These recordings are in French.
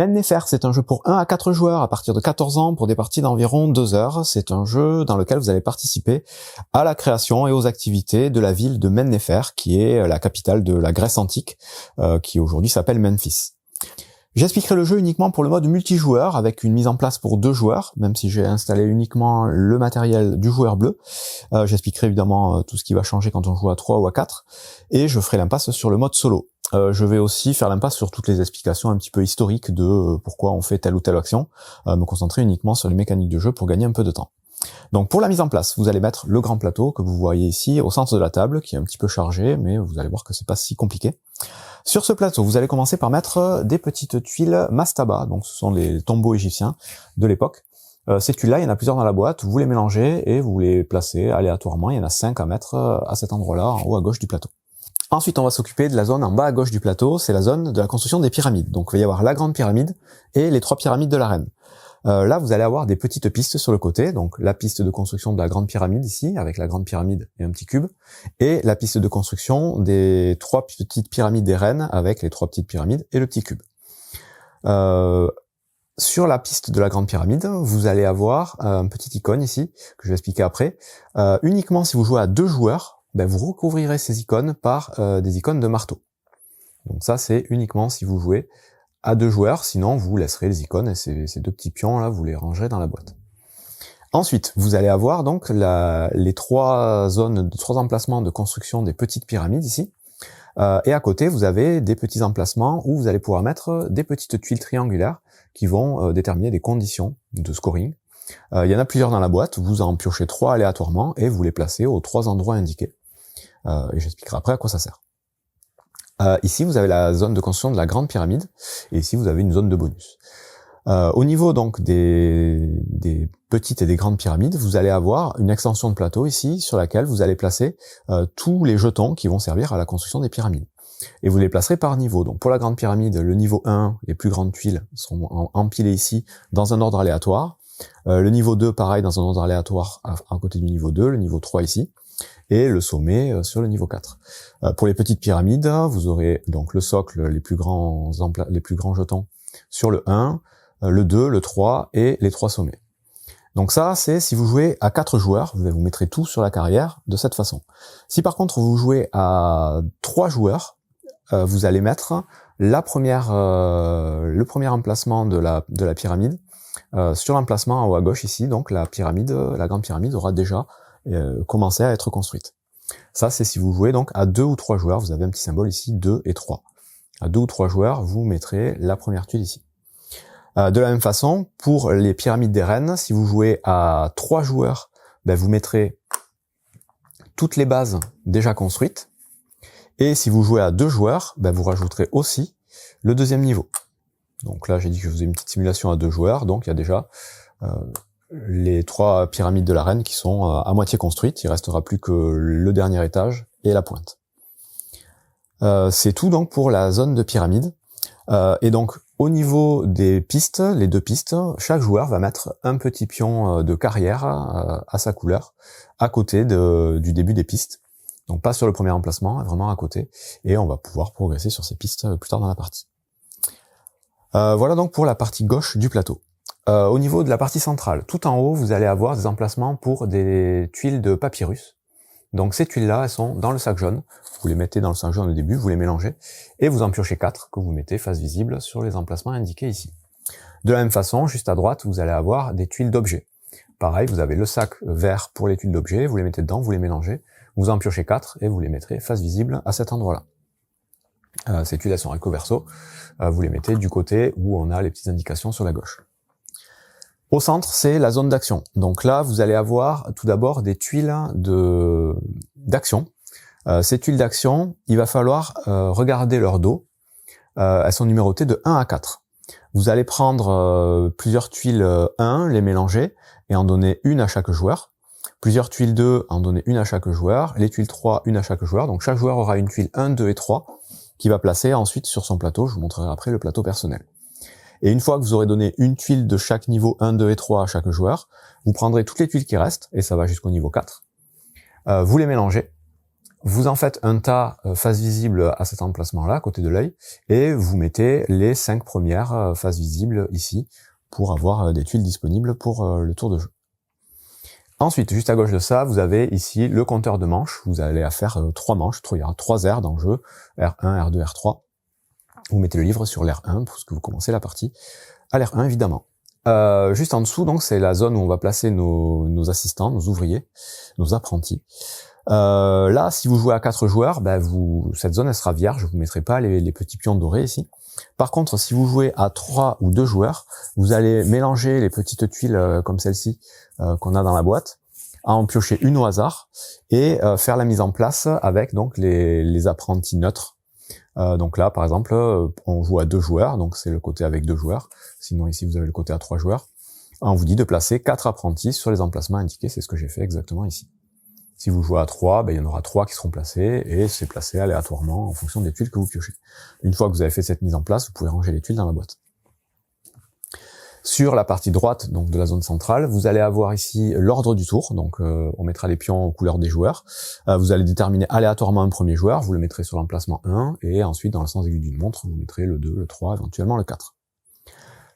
Nefer, c'est un jeu pour 1 à 4 joueurs à partir de 14 ans pour des parties d'environ 2 heures. C'est un jeu dans lequel vous allez participer à la création et aux activités de la ville de Nefer, qui est la capitale de la Grèce antique, qui aujourd'hui s'appelle Memphis. J'expliquerai le jeu uniquement pour le mode multijoueur, avec une mise en place pour 2 joueurs, même si j'ai installé uniquement le matériel du joueur bleu. J'expliquerai évidemment tout ce qui va changer quand on joue à 3 ou à 4, et je ferai l'impasse sur le mode solo. Je vais aussi faire l'impasse sur toutes les explications un petit peu historiques de pourquoi on fait telle ou telle action, me concentrer uniquement sur les mécaniques de jeu pour gagner un peu de temps. Donc pour la mise en place, vous allez mettre le grand plateau que vous voyez ici au centre de la table, qui est un petit peu chargé, mais vous allez voir que c'est pas si compliqué. Sur ce plateau, vous allez commencer par mettre des petites tuiles mastaba, donc ce sont les tombeaux égyptiens de l'époque. Ces tuiles-là, il y en a plusieurs dans la boîte, vous les mélangez et vous les placez aléatoirement, il y en a 5 à mettre à cet endroit-là, en haut à gauche du plateau. Ensuite, on va s'occuper de la zone en bas à gauche du plateau, c'est la zone de la construction des pyramides. Donc il va y avoir la grande pyramide et les 3 pyramides de la reine. Là, vous allez avoir des petites pistes sur le côté, donc la piste de construction de la grande pyramide ici, avec la grande pyramide et un petit cube, et la piste de construction des 3 petites pyramides des reines, avec les 3 petites pyramides et le petit cube. Sur la piste de la grande pyramide, vous allez avoir un petit icône ici, que je vais expliquer après. Uniquement si vous jouez à 2 joueurs, vous recouvrirez ces icônes par des icônes de marteau. Donc ça, c'est uniquement si vous jouez à 2 joueurs, sinon vous laisserez les icônes et ces 2 petits pions là, vous les rangerez dans la boîte. Ensuite, vous allez avoir donc les 3 zones, 3 emplacements de construction des petites pyramides ici. Et à côté, vous avez des petits emplacements où vous allez pouvoir mettre des petites tuiles triangulaires qui vont déterminer des conditions de scoring. Il y en a plusieurs dans la boîte, vous en piochez 3 aléatoirement et vous les placez aux 3 endroits indiqués. Et j'expliquerai après à quoi ça sert. Ici, vous avez la zone de construction de la grande pyramide, et ici, vous avez une zone de bonus. Au niveau donc des petites et des grandes pyramides, vous allez avoir une extension de plateau ici, sur laquelle vous allez placer tous les jetons qui vont servir à la construction des pyramides. Et vous les placerez par niveau. Donc pour la grande pyramide, le niveau 1, les plus grandes tuiles sont empilées ici dans un ordre aléatoire. Le niveau 2, pareil, dans un ordre aléatoire à côté du niveau 2, le niveau 3 ici. Et le sommet sur le niveau 4. Pour les petites pyramides, vous aurez donc le socle, les plus grands jetons sur le 1, le 2, le 3 et les 3 sommets. Donc ça, c'est si vous jouez à 4 joueurs, vous mettrez tout sur la carrière de cette façon. Si par contre vous jouez à 3 joueurs, vous allez mettre le premier emplacement de la pyramide sur l'emplacement en haut à gauche ici. Donc la grande pyramide aura déjà commencer à être construite. Ça, c'est si vous jouez donc à 2 ou 3 joueurs, vous avez un petit symbole ici, 2 et 3. À 2 ou 3 joueurs, vous mettrez la première tuile ici. De la même façon, pour les pyramides des reines, si vous jouez à 3 joueurs, vous mettrez toutes les bases déjà construites. Et si vous jouez à 2 joueurs, vous rajouterez aussi le deuxième niveau. Donc là, j'ai dit que je faisais une petite simulation à 2 joueurs, donc il y a déjà les 3 pyramides de la reine qui sont à moitié construites. Il restera plus que le dernier étage et la pointe. C'est tout donc pour la zone de pyramide. Et donc au niveau des pistes, les 2 pistes, chaque joueur va mettre un petit pion de carrière à sa couleur à côté du début des pistes. Donc pas sur le premier emplacement, vraiment à côté. Et on va pouvoir progresser sur ces pistes plus tard dans la partie. Voilà donc pour la partie gauche du plateau. Au niveau de la partie centrale, tout en haut, vous allez avoir des emplacements pour des tuiles de papyrus. Donc ces tuiles-là, elles sont dans le sac jaune. Vous les mettez dans le sac jaune au début, vous les mélangez, et vous en piochez 4 que vous mettez face visible sur les emplacements indiqués ici. De la même façon, juste à droite, vous allez avoir des tuiles d'objets. Pareil, vous avez le sac vert pour les tuiles d'objets, vous les mettez dedans, vous les mélangez, vous en piochez 4 et vous les mettrez face visible à cet endroit-là. Ces tuiles, elles sont recto verso. Vous les mettez du côté où on a les petites indications sur la gauche. Au centre, c'est la zone d'action. Donc là, vous allez avoir tout d'abord des tuiles d'action. Ces tuiles d'action, il va falloir regarder leur dos. Elles sont numérotées de 1 à 4. Vous allez prendre plusieurs tuiles 1, les mélanger et en donner une à chaque joueur. Plusieurs tuiles 2, en donner une à chaque joueur. Les tuiles 3, une à chaque joueur. Donc chaque joueur aura une tuile 1, 2 et 3 qui va placer ensuite sur son plateau. Je vous montrerai après le plateau personnel. Et une fois que vous aurez donné une tuile de chaque niveau 1, 2 et 3 à chaque joueur, vous prendrez toutes les tuiles qui restent, et ça va jusqu'au niveau 4. Vous les mélangez, Vous en faites un tas face visible à cet emplacement-là, à côté de l'œil, et vous mettez les 5 premières faces visibles ici, pour avoir des tuiles disponibles pour le tour de jeu. Ensuite, juste à gauche de ça, vous avez ici le compteur de manches. Vous allez à faire 3 manches, il y aura 3 aires dans le jeu, R1, R2, R3. Vous mettez le livre sur l'air 1, parce que vous commencez la partie à l'air 1, évidemment. Juste en dessous, donc, c'est la zone où on va placer nos assistants, nos ouvriers, nos apprentis. Là, si vous jouez à 4 joueurs, cette zone, elle sera vierge, vous ne mettrez pas les petits pions dorés ici. Par contre, si vous jouez à 3 ou 2 joueurs, vous allez mélanger les petites tuiles comme celle-ci qu'on a dans la boîte, à en piocher une au hasard et faire la mise en place avec donc les apprentis neutres. Donc là, par exemple, on joue à 2 joueurs, donc c'est le côté avec 2 joueurs. Sinon ici, vous avez le côté à 3 joueurs. On vous dit de placer 4 apprentis sur les emplacements indiqués, c'est ce que j'ai fait exactement ici. Si vous jouez à 3, il y en aura 3 qui seront placés, et c'est placé aléatoirement en fonction des tuiles que vous piochez. Une fois que vous avez fait cette mise en place, vous pouvez ranger les tuiles dans la boîte. Sur la partie droite donc de la zone centrale, vous allez avoir ici l'ordre du tour, donc on mettra les pions aux couleurs des joueurs. Vous allez déterminer aléatoirement un premier joueur, vous le mettrez sur l'emplacement 1, et ensuite dans le sens aiguille d'une montre, vous mettrez le 2, le 3, éventuellement le 4.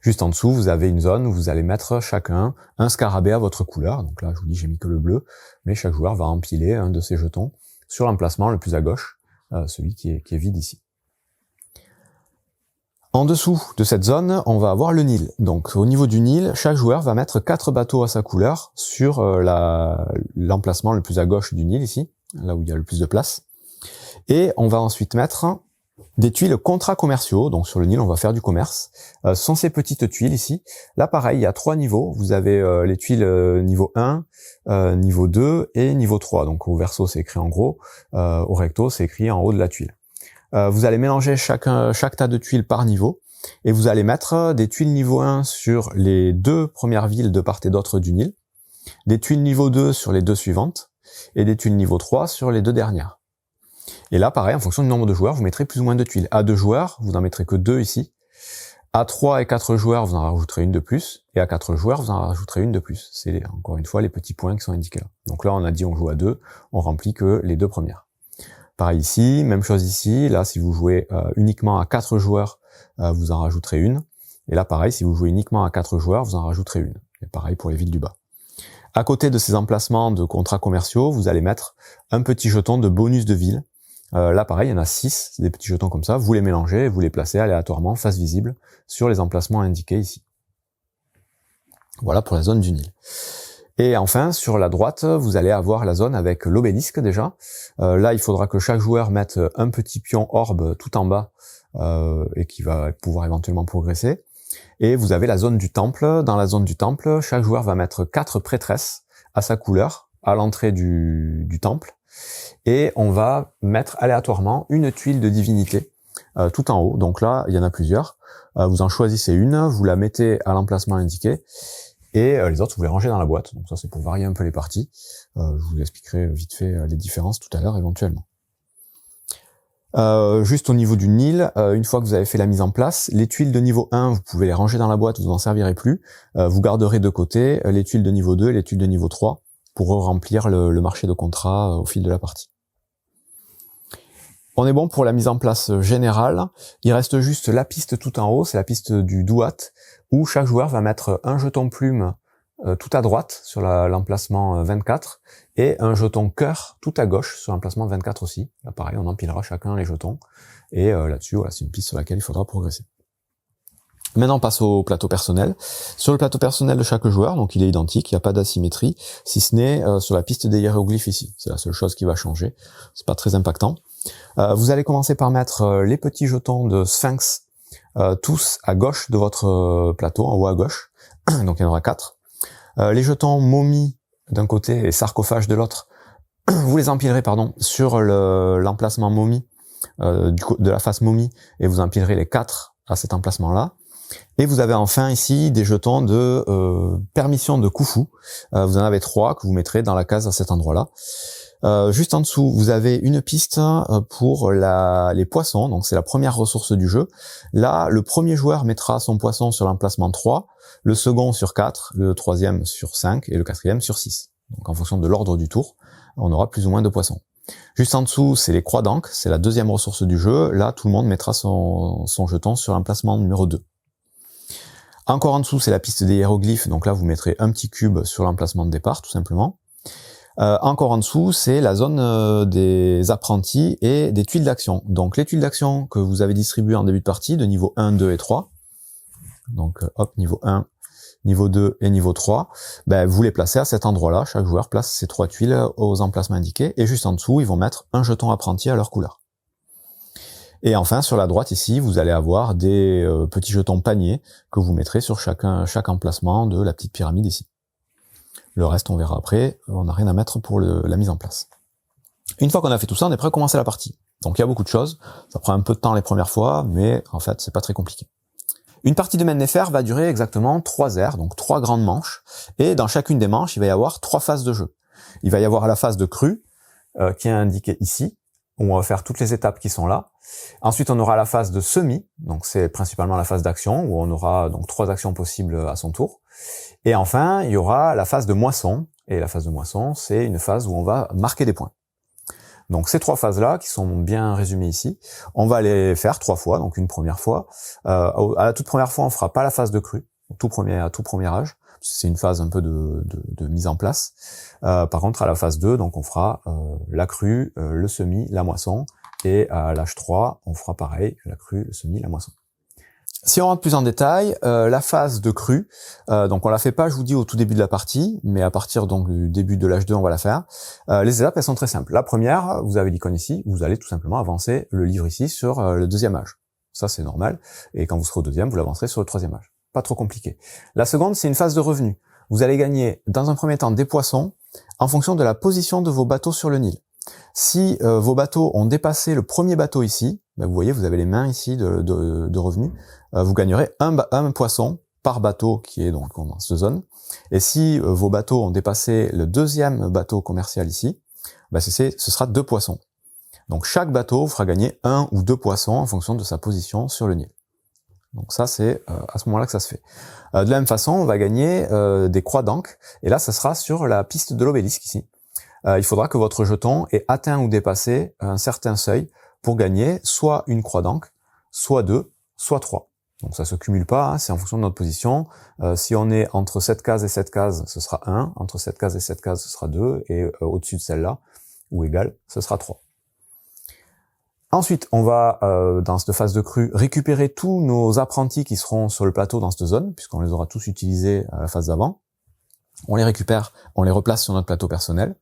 Juste en dessous, vous avez une zone où vous allez mettre chacun un scarabée à votre couleur. Donc là, je vous dis, j'ai mis que le bleu, mais chaque joueur va empiler un de ses jetons sur l'emplacement le plus à gauche, celui qui est vide ici. En dessous de cette zone, on va avoir le Nil. Donc au niveau du Nil, chaque joueur va mettre 4 bateaux à sa couleur sur l'emplacement le plus à gauche du Nil ici, là où il y a le plus de place. Et on va ensuite mettre des tuiles contrats commerciaux, donc sur le Nil on va faire du commerce. Ce sont ces petites tuiles ici. Là pareil, il y a 3 niveaux. Vous avez les tuiles niveau 1, niveau 2 et niveau 3. Donc au verso c'est écrit en gros, au recto c'est écrit en haut de la tuile. Vous allez mélanger chaque tas de tuiles par niveau, et vous allez mettre des tuiles niveau 1 sur les 2 premières villes de part et d'autre du Nil, des tuiles niveau 2 sur les 2 suivantes, et des tuiles niveau 3 sur les 2 dernières. Et là, pareil, en fonction du nombre de joueurs, vous mettrez plus ou moins de tuiles. À 2 joueurs, vous n'en mettrez que 2 ici. À 3 et 4 joueurs, vous en rajouterez une de plus. Et à 4 joueurs, vous en rajouterez une de plus. C'est encore une fois les petits points qui sont indiqués là. Donc là, on a dit on joue à 2, on remplit que les 2 premières. Pareil ici, même chose ici. Là, si vous jouez uniquement à 4 joueurs, vous en rajouterez une. Et là, pareil, si vous jouez uniquement à 4 joueurs, vous en rajouterez une. Et pareil pour les villes du bas. À côté de ces emplacements de contrats commerciaux, vous allez mettre un petit jeton de bonus de ville. Là, pareil, il y en a 6, c'est des petits jetons comme ça. Vous les mélangez et vous les placez aléatoirement face visible sur les emplacements indiqués ici. Voilà pour la zone du Nil. Et enfin, sur la droite, vous allez avoir la zone avec l'obélisque déjà. Là, il faudra que chaque joueur mette un petit pion orbe tout en bas et qui va pouvoir éventuellement progresser. Et vous avez la zone du temple. Dans la zone du temple, chaque joueur va mettre 4 prêtresses à sa couleur à l'entrée du temple. Et on va mettre aléatoirement une tuile de divinité tout en haut. Donc là, il y en a plusieurs. Vous en choisissez une, vous la mettez à l'emplacement indiqué. Et les autres, vous les rangez dans la boîte. Donc ça, c'est pour varier un peu les parties. Je vous expliquerai vite fait les différences tout à l'heure, éventuellement. Juste au niveau du Nil, une fois que vous avez fait la mise en place, les tuiles de niveau 1, vous pouvez les ranger dans la boîte, vous n'en servirez plus. Vous garderez de côté les tuiles de niveau 2 et les tuiles de niveau 3 pour remplir le marché de contrat au fil de la partie. On est bon pour la mise en place générale. Il reste juste la piste tout en haut, c'est la piste du Duat, où chaque joueur va mettre un jeton plume tout à droite sur l'emplacement 24 et un jeton cœur tout à gauche sur l'emplacement 24 aussi. Là pareil, on empilera chacun les jetons et là-dessus, voilà, c'est une piste sur laquelle il faudra progresser. Maintenant, on passe au plateau personnel. Sur le plateau personnel de chaque joueur, donc il est identique, il n'y a pas d'asymétrie, si ce n'est sur la piste des hiéroglyphes ici. C'est la seule chose qui va changer. C'est pas très impactant. Vous allez commencer par mettre les petits jetons de Sphinx tous à gauche de votre plateau, en haut à gauche. Donc il y en aura 4. Les jetons momie d'un côté et sarcophage de l'autre, vous les empilerez sur l'emplacement momie de la face momie et vous empilerez les 4 à cet emplacement-là. Et vous avez enfin ici des jetons de permission de Khufu. Vous en avez 3 que vous mettrez dans la case à cet endroit-là. Juste en dessous, vous avez une piste pour les poissons, donc c'est la première ressource du jeu. Là, le premier joueur mettra son poisson sur l'emplacement 3, le second sur 4, le troisième sur 5 et le quatrième sur 6. Donc en fonction de l'ordre du tour, on aura plus ou moins de poissons. Juste en dessous, c'est les croix d'encre, c'est la deuxième ressource du jeu. Là, tout le monde mettra son jeton sur l'emplacement numéro 2. Encore en dessous, c'est la piste des hiéroglyphes, donc là, vous mettrez un petit cube sur l'emplacement de départ, tout simplement. Encore en dessous, c'est la zone des apprentis et des tuiles d'action. Donc les tuiles d'action que vous avez distribuées en début de partie, de niveau 1, 2 et 3, donc hop, niveau 1, niveau 2 et niveau 3, ben, vous les placez à cet endroit-là. Chaque joueur place ces 3 tuiles aux emplacements indiqués, et juste en dessous, ils vont mettre un jeton apprenti à leur couleur. Et enfin, sur la droite ici, vous allez avoir des petits jetons paniers que vous mettrez sur chaque emplacement de la petite pyramide ici. Le reste, on verra après, on n'a rien à mettre pour la mise en place. Une fois qu'on a fait tout ça, on est prêt à commencer la partie. Donc il y a beaucoup de choses, ça prend un peu de temps les premières fois, mais en fait, c'est pas très compliqué. Une partie de Mennefer va durer exactement 3 aires, donc 3 grandes manches, et dans chacune des manches, il va y avoir 3 phases de jeu. Il va y avoir la phase de crue, qui est indiquée ici, où on va faire toutes les étapes qui sont là. Ensuite, on aura la phase de semi, donc c'est principalement la phase d'action, où on aura donc 3 actions possibles à son tour. Et enfin, il y aura la phase de moisson, et la phase de moisson, c'est une phase où on va marquer des points. Donc ces 3 phases-là, qui sont bien résumées ici, on va les faire 3 fois, donc une première fois. À la toute première fois, on fera pas la phase de crue, à tout premier âge, c'est une phase un peu de mise en place. Par contre, à la phase 2, donc on fera la crue, le semis, la moisson, et à l'âge 3, on fera pareil, la crue, le semis, la moisson. Si on rentre plus en détail, la phase de crue, donc on la fait pas, je vous dis, au tout début de la partie, mais à partir donc du début de l'âge 2, on va la faire. Les étapes, elles sont très simples. La première, vous avez l'icône ici, vous allez tout simplement avancer le livre ici sur le deuxième âge. Ça, c'est normal. Et quand vous serez au deuxième, vous l'avancerez sur le troisième âge. Pas trop compliqué. La seconde, c'est une phase de revenu. Vous allez gagner, dans un premier temps, des poissons en fonction de la position de vos bateaux sur le Nil. Si vos bateaux ont dépassé le premier bateau ici, ben vous voyez, vous avez les mains ici de revenus, vous gagnerez un poisson par bateau qui est donc dans cette zone. Et si vos bateaux ont dépassé le deuxième bateau commercial ici, ben ce sera 2 poissons. Donc chaque bateau vous fera gagner 1 ou 2 poissons en fonction de sa position sur le Nil. Donc ça, c'est à ce moment-là que ça se fait. De la même façon, on va gagner des croix d'encre, et là, ça sera sur la piste de l'obélisque ici. Il faudra que votre jeton ait atteint ou dépassé un certain seuil pour gagner soit une croix d'encre, soit 2, soit 3. Donc ça se cumule pas, hein, c'est en fonction de notre position. Si on est entre cette case et cette case, ce sera 1, entre cette case et cette case, ce sera 2, et au-dessus de celle-là, ou égal, ce sera 3. Ensuite, on va, dans cette phase de crue, récupérer tous nos apprentis qui seront sur le plateau dans cette zone, puisqu'on les aura tous utilisés à la phase d'avant. On les récupère, on les replace sur notre plateau personnel.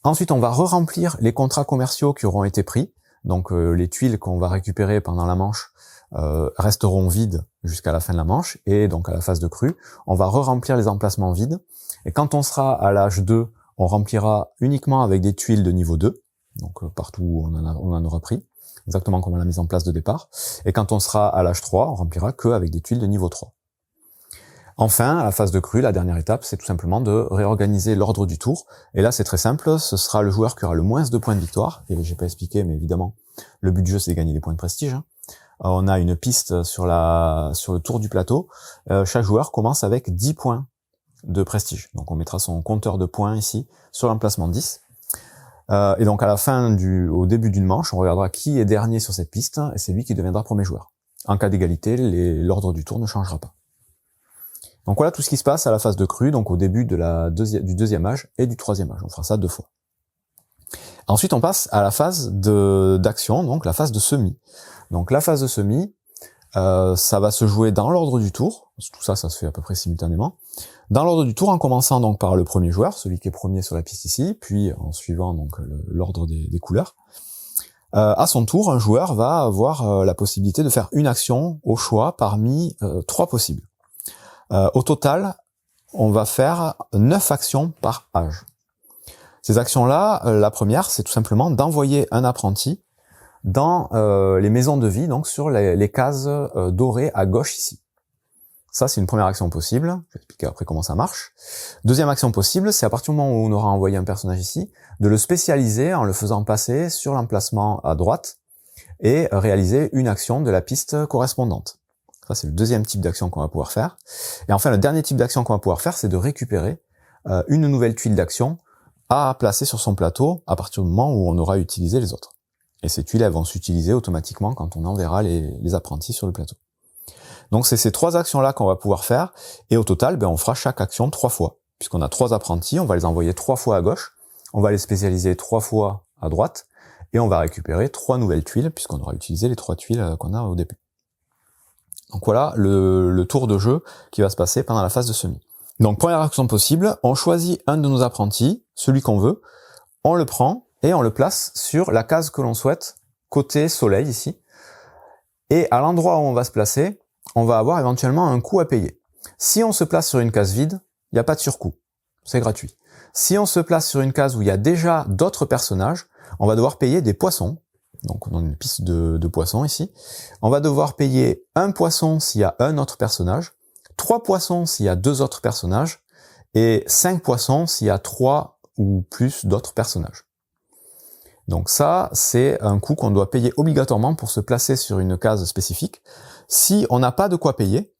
Ensuite, on va re-remplir les contrats commerciaux qui auront été pris. Donc, les tuiles qu'on va récupérer pendant la manche resteront vides jusqu'à la fin de la manche. Et donc, à la phase de crue, on va re-remplir les emplacements vides. Et quand on sera à l'âge 2, on remplira uniquement avec des tuiles de niveau 2. Donc, partout où on en aura pris. Exactement comme à la mise en place de départ. Et quand on sera à l'âge 3, on remplira que avec des tuiles de niveau 3. Enfin, à la phase de crue, la dernière étape, c'est tout simplement de réorganiser l'ordre du tour. Et là, c'est très simple, ce sera le joueur qui aura le moins de points de victoire. Et j'ai pas expliqué, mais évidemment, le but du jeu, c'est de gagner des points de prestige. On a une piste sur le tour du plateau. Chaque joueur commence avec 10 points de prestige. Donc on mettra son compteur de points ici sur l'emplacement 10. Et donc à la fin au début d'une manche, on regardera qui est dernier sur cette piste, et c'est lui qui deviendra premier joueur. En cas d'égalité, l'ordre du tour ne changera pas. Donc voilà tout ce qui se passe à la phase de crue, donc au début du deuxième âge et du troisième âge. On fera ça 2 fois. Ensuite, on passe à la phase d'action, donc la phase de semis. Donc la phase de semis, ça va se jouer dans l'ordre du tour. Tout ça, ça se fait à peu près simultanément. Dans l'ordre du tour, en commençant donc par le premier joueur, celui qui est premier sur la piste ici, puis en suivant donc l'ordre des couleurs. À son tour, un joueur va avoir la possibilité de faire une action au choix parmi 3 possibles. Au total, on va faire 9 actions par âge. Ces actions-là, la première, c'est tout simplement d'envoyer un apprenti dans les maisons de vie, donc sur les cases dorées à gauche ici. Ça, c'est une première action possible. Je vais expliquer après comment ça marche. Deuxième action possible, c'est à partir du moment où on aura envoyé un personnage ici, de le spécialiser en le faisant passer sur l'emplacement à droite et réaliser une action de la piste correspondante. Ça, c'est le deuxième type d'action qu'on va pouvoir faire. Et enfin, le dernier type d'action qu'on va pouvoir faire, c'est de récupérer une nouvelle tuile d'action à placer sur son plateau à partir du moment où on aura utilisé les autres. Et ces tuiles, elles vont s'utiliser automatiquement quand on enverra les apprentis sur le plateau. Donc c'est ces 3 actions-là qu'on va pouvoir faire, et au total, on fera chaque action 3 fois. Puisqu'on a 3 apprentis, on va les envoyer 3 fois à gauche, on va les spécialiser 3 fois à droite, et on va récupérer 3 nouvelles tuiles, puisqu'on aura utilisé les 3 tuiles qu'on a au début. Donc voilà le tour de jeu qui va se passer pendant la phase de semis. Donc première action possible, on choisit un de nos apprentis, celui qu'on veut, on le prend et on le place sur la case que l'on souhaite, côté soleil ici. Et à l'endroit où on va se placer, on va avoir éventuellement un coût à payer. Si on se place sur une case vide, il n'y a pas de surcoût, c'est gratuit. Si on se place sur une case où il y a déjà d'autres personnages, on va devoir payer des poissons. Donc on a une piste de poissons ici. On va devoir payer un poisson s'il y a un autre personnage, 3 poissons s'il y a 2 autres personnages, et 5 poissons s'il y a 3 ou plus d'autres personnages. Donc ça, c'est un coût qu'on doit payer obligatoirement pour se placer sur une case spécifique. Si on n'a pas de quoi payer,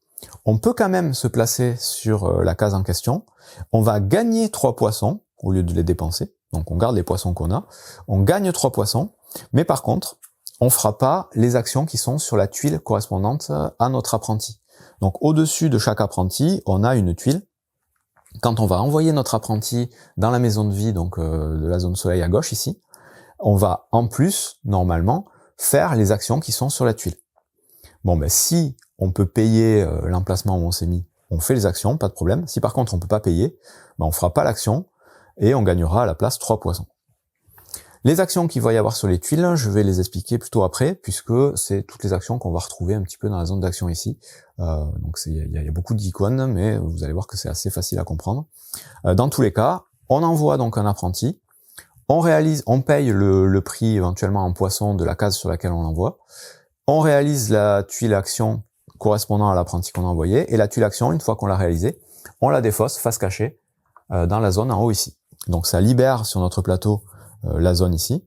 on peut quand même se placer sur la case en question. On va gagner 3 poissons au lieu de les dépenser. Donc on garde les poissons qu'on a. On gagne 3 poissons. Mais par contre, on fera pas les actions qui sont sur la tuile correspondante à notre apprenti. Donc au-dessus de chaque apprenti, on a une tuile. Quand on va envoyer notre apprenti dans la maison de vie, donc de la zone soleil à gauche ici, on va en plus, normalement, faire les actions qui sont sur la tuile. Bon, si on peut payer l'emplacement où on s'est mis, on fait les actions, pas de problème. Si par contre on peut pas payer, on fera pas l'action et on gagnera à la place 3 poissons. Les actions qu'il va y avoir sur les tuiles, je vais les expliquer plutôt après, puisque c'est toutes les actions qu'on va retrouver un petit peu dans la zone d'action ici. Donc il y a beaucoup d'icônes, mais vous allez voir que c'est assez facile à comprendre. Dans tous les cas, on envoie donc un apprenti, on paye le prix éventuellement en poisson de la case sur laquelle on l'envoie, on réalise la tuile action correspondant à l'apprenti qu'on a envoyé, et la tuile action, une fois qu'on l'a réalisée, on la défausse face cachée dans la zone en haut ici. Donc ça libère sur notre plateau la zone ici,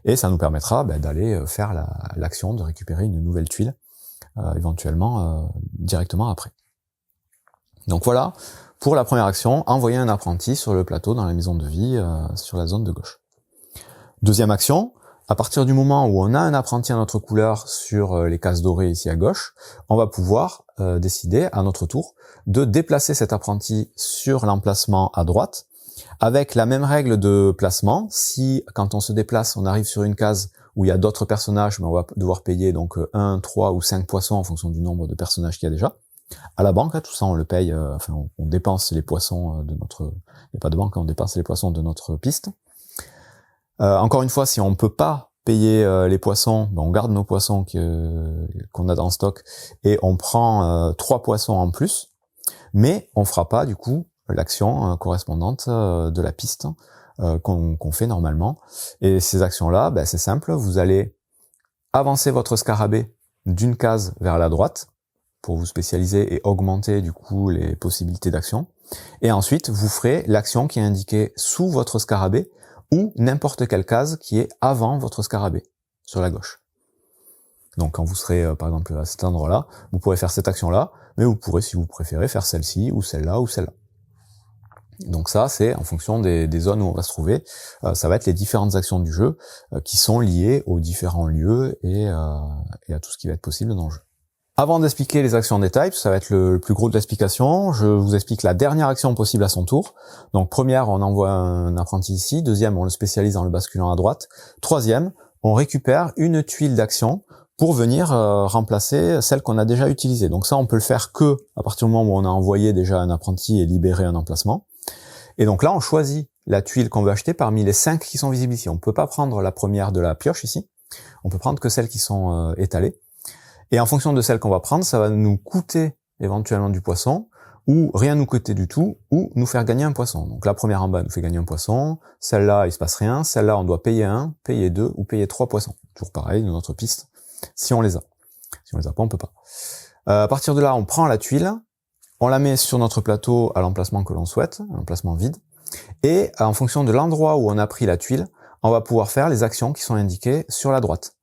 et ça nous permettra d'aller faire l'action de récupérer une nouvelle tuile, éventuellement directement après. Donc voilà, pour la première action, envoyer un apprenti sur le plateau dans la maison de vie, sur la zone de gauche. Deuxième action, à partir du moment où on a un apprenti à notre couleur sur les cases dorées ici à gauche, on va pouvoir décider à notre tour de déplacer cet apprenti sur l'emplacement à droite, avec la même règle de placement. Si quand on se déplace, on arrive sur une case où il y a d'autres personnages, on va devoir payer donc 1, 3 ou 5 poissons en fonction du nombre de personnages qu'il y a déjà. À la banque, tout ça on le paye, on dépense les poissons de notre... Il n'y a pas de banque, on dépense les poissons de notre piste. Encore une fois, si on peut pas payer les poissons, on garde nos poissons qu'on a dans le stock et on prend 3 poissons en plus, mais on fera pas du coup l'action correspondante de la piste qu'on fait normalement. Et ces actions-là, c'est simple, vous allez avancer votre scarabée d'une case vers la droite pour vous spécialiser et augmenter du coup les possibilités d'action. Et ensuite, vous ferez l'action qui est indiquée sous votre scarabée ou n'importe quelle case qui est avant votre scarabée, sur la gauche. Donc quand vous serez par exemple à cet endroit-là, vous pourrez faire cette action-là, mais vous pourrez, si vous préférez, faire celle-ci ou celle-là ou celle-là. Donc ça, c'est en fonction des zones où on va se trouver, ça va être les différentes actions du jeu qui sont liées aux différents lieux et à tout ce qui va être possible dans le jeu. Avant d'expliquer les actions en détail, ça va être le plus gros de l'explication, je vous explique la dernière action possible à son tour. Donc première, on envoie un apprenti ici. Deuxième, on le spécialise en le basculant à droite. Troisième, on récupère une tuile d'action pour venir remplacer celle qu'on a déjà utilisée. Donc ça, on peut le faire que à partir du moment où on a envoyé déjà un apprenti et libéré un emplacement. Et donc là, on choisit la tuile qu'on veut acheter parmi les 5 qui sont visibles ici. On ne peut pas prendre la première de la pioche ici. On peut prendre que celles qui sont étalées. Et en fonction de celle qu'on va prendre, ça va nous coûter éventuellement du poisson, ou rien nous coûter du tout, ou nous faire gagner un poisson. Donc la première en bas nous fait gagner un poisson, celle-là il se passe rien, celle-là on doit payer 1, payer 2 ou payer 3 poissons. Toujours pareil de notre piste, si on les a. Si on les a pas, on peut pas. À partir de là, on prend la tuile, on la met sur notre plateau à l'emplacement que l'on souhaite, un emplacement vide, et en fonction de l'endroit où on a pris la tuile, on va pouvoir faire les actions qui sont indiquées sur la droite.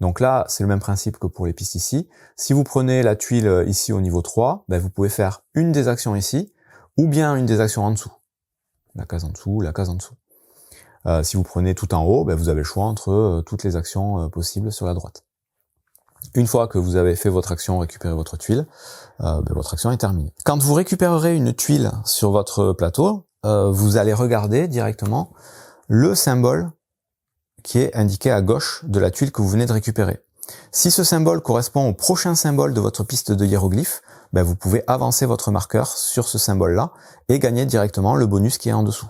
Donc là, c'est le même principe que pour les pistes ici. Si vous prenez la tuile ici au niveau 3, vous pouvez faire une des actions ici, ou bien une des actions en dessous. La case en dessous, la case en dessous. Si vous prenez tout en haut, ben, vous avez le choix entre toutes les actions possibles sur la droite. Une fois que vous avez fait votre action, récupéré votre tuile, ben, votre action est terminée. Quand vous récupérerez une tuile sur votre plateau, vous allez regarder directement le symbole qui est indiqué à gauche de la tuile que vous venez de récupérer. Si ce symbole correspond au prochain symbole de votre piste de hiéroglyphes, ben vous pouvez avancer votre marqueur sur ce symbole-là et gagner directement le bonus qui est en dessous.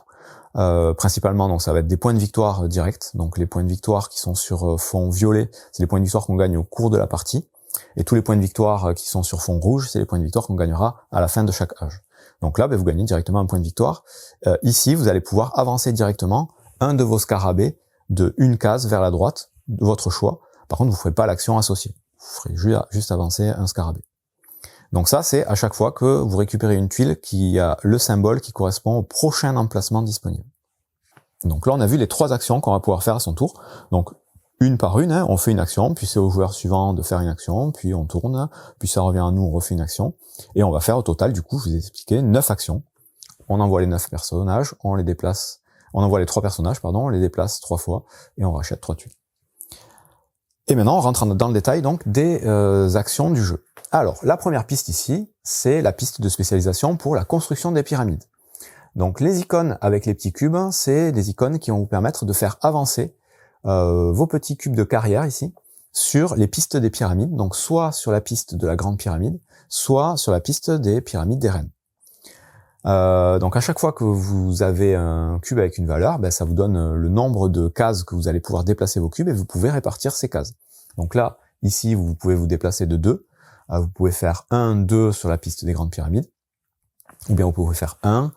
Principalement, donc ça va être des points de victoire directs. Donc les points de victoire qui sont sur fond violet, c'est les points de victoire qu'on gagne au cours de la partie. Et tous les points de victoire qui sont sur fond rouge, c'est les points de victoire qu'on gagnera à la fin de chaque âge. Donc là, ben, vous gagnez directement un point de victoire. Ici, vous allez pouvoir avancer directement un de vos scarabées de une case vers la droite, de votre choix. Par contre, vous ne ferez pas l'action associée. Vous ferez juste avancer un scarabée. Donc ça, c'est à chaque fois que vous récupérez une tuile qui a le symbole qui correspond au prochain emplacement disponible. Donc là, on a vu les 3 actions qu'on va pouvoir faire à son tour. Donc, une par une, hein, on fait une action, puis c'est au joueur suivant de faire une action, puis on tourne, puis ça revient à nous, on refait une action. Et on va faire au total, du coup, je vous ai expliqué, 9 actions. On envoie les 9 personnages, on envoie les 3 personnages, pardon, on les déplace 3 fois, et on rachète 3 tuiles. Et maintenant, on rentre dans le détail donc des actions du jeu. Alors, la première piste ici, c'est la piste de spécialisation pour la construction des pyramides. Donc, les icônes avec les petits cubes, c'est des icônes qui vont vous permettre de faire avancer vos petits cubes de carrière ici sur les pistes des pyramides, donc soit sur la piste de la grande pyramide, soit sur la piste des pyramides des reines. Donc à chaque fois que vous avez un cube avec une valeur, ben, ça vous donne le nombre de cases que vous allez pouvoir déplacer vos cubes et vous pouvez répartir ces cases. Donc là, ici, vous pouvez vous déplacer de 2. Vous pouvez faire 1, 2 sur la piste des grandes pyramides, ou bien vous pouvez faire 1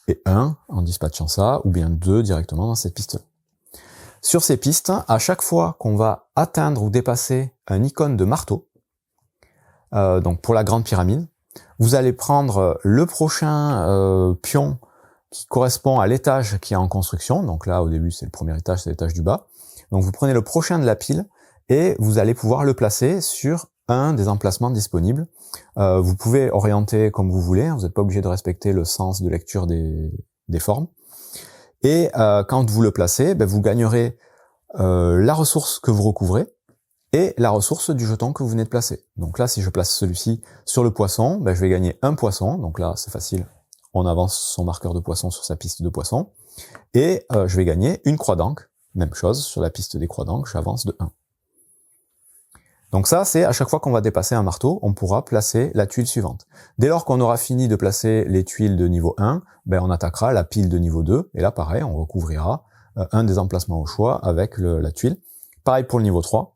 et 1 en dispatchant ça, ou bien 2 directement dans cette piste-là. Sur ces pistes, à chaque fois qu'on va atteindre ou dépasser un icône de marteau, donc pour la grande pyramide, vous allez prendre le prochain pion qui correspond à l'étage qui est en construction. Donc là, au début, c'est le premier étage, c'est l'étage du bas. Donc vous prenez le prochain de la pile et vous allez pouvoir le placer sur un des emplacements disponibles. Vous pouvez orienter comme vous voulez, vous n'êtes pas obligé de respecter le sens de lecture des formes. Et quand vous le placez, ben, vous gagnerez la ressource que vous recouvrez et la ressource du jeton que vous venez de placer. Donc là, si je place celui-ci sur le poisson, ben, je vais gagner un poisson. Donc là, c'est facile. On avance son marqueur de poisson sur sa piste de poisson. Et je vais gagner une croix d'encre. Même chose, sur la piste des croix d'encre, j'avance de 1. Donc ça, c'est à chaque fois qu'on va dépasser un marteau, on pourra placer la tuile suivante. Dès lors qu'on aura fini de placer les tuiles de niveau 1, ben, on attaquera la pile de niveau 2. Et là, pareil, on recouvrira un des emplacements au choix avec la tuile. Pareil pour le niveau 3.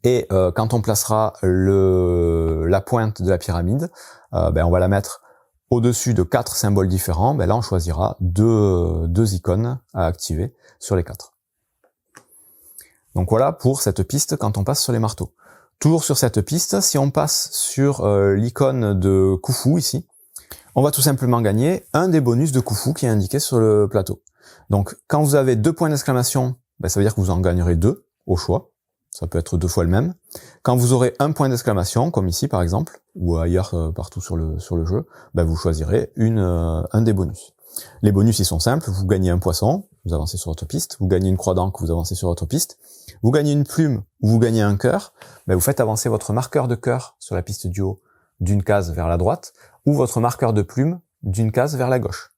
Et quand on placera la pointe de la pyramide, ben on va la mettre au-dessus de 4 symboles différents. Ben là, on choisira deux icônes à activer sur les 4. Donc voilà pour cette piste quand on passe sur les marteaux. Toujours sur cette piste, si on passe sur l'icône de Khufu ici, on va tout simplement gagner un des bonus de Khufu qui est indiqué sur le plateau. Donc quand vous avez 2 points d'exclamation, ben, ça veut dire que vous en gagnerez 2 au choix. Ça peut être 2 fois le même. Quand vous aurez un point d'exclamation, comme ici par exemple, ou ailleurs partout sur le jeu, ben vous choisirez un des bonus. Les bonus, ils sont simples. Vous gagnez un poisson, vous avancez sur votre piste. Vous gagnez une croix d'encre, vous avancez sur votre piste. Vous gagnez une plume ou vous gagnez un cœur. Ben vous faites avancer votre marqueur de cœur sur la piste du haut d'une case vers la droite ou votre marqueur de plume d'une case vers la gauche.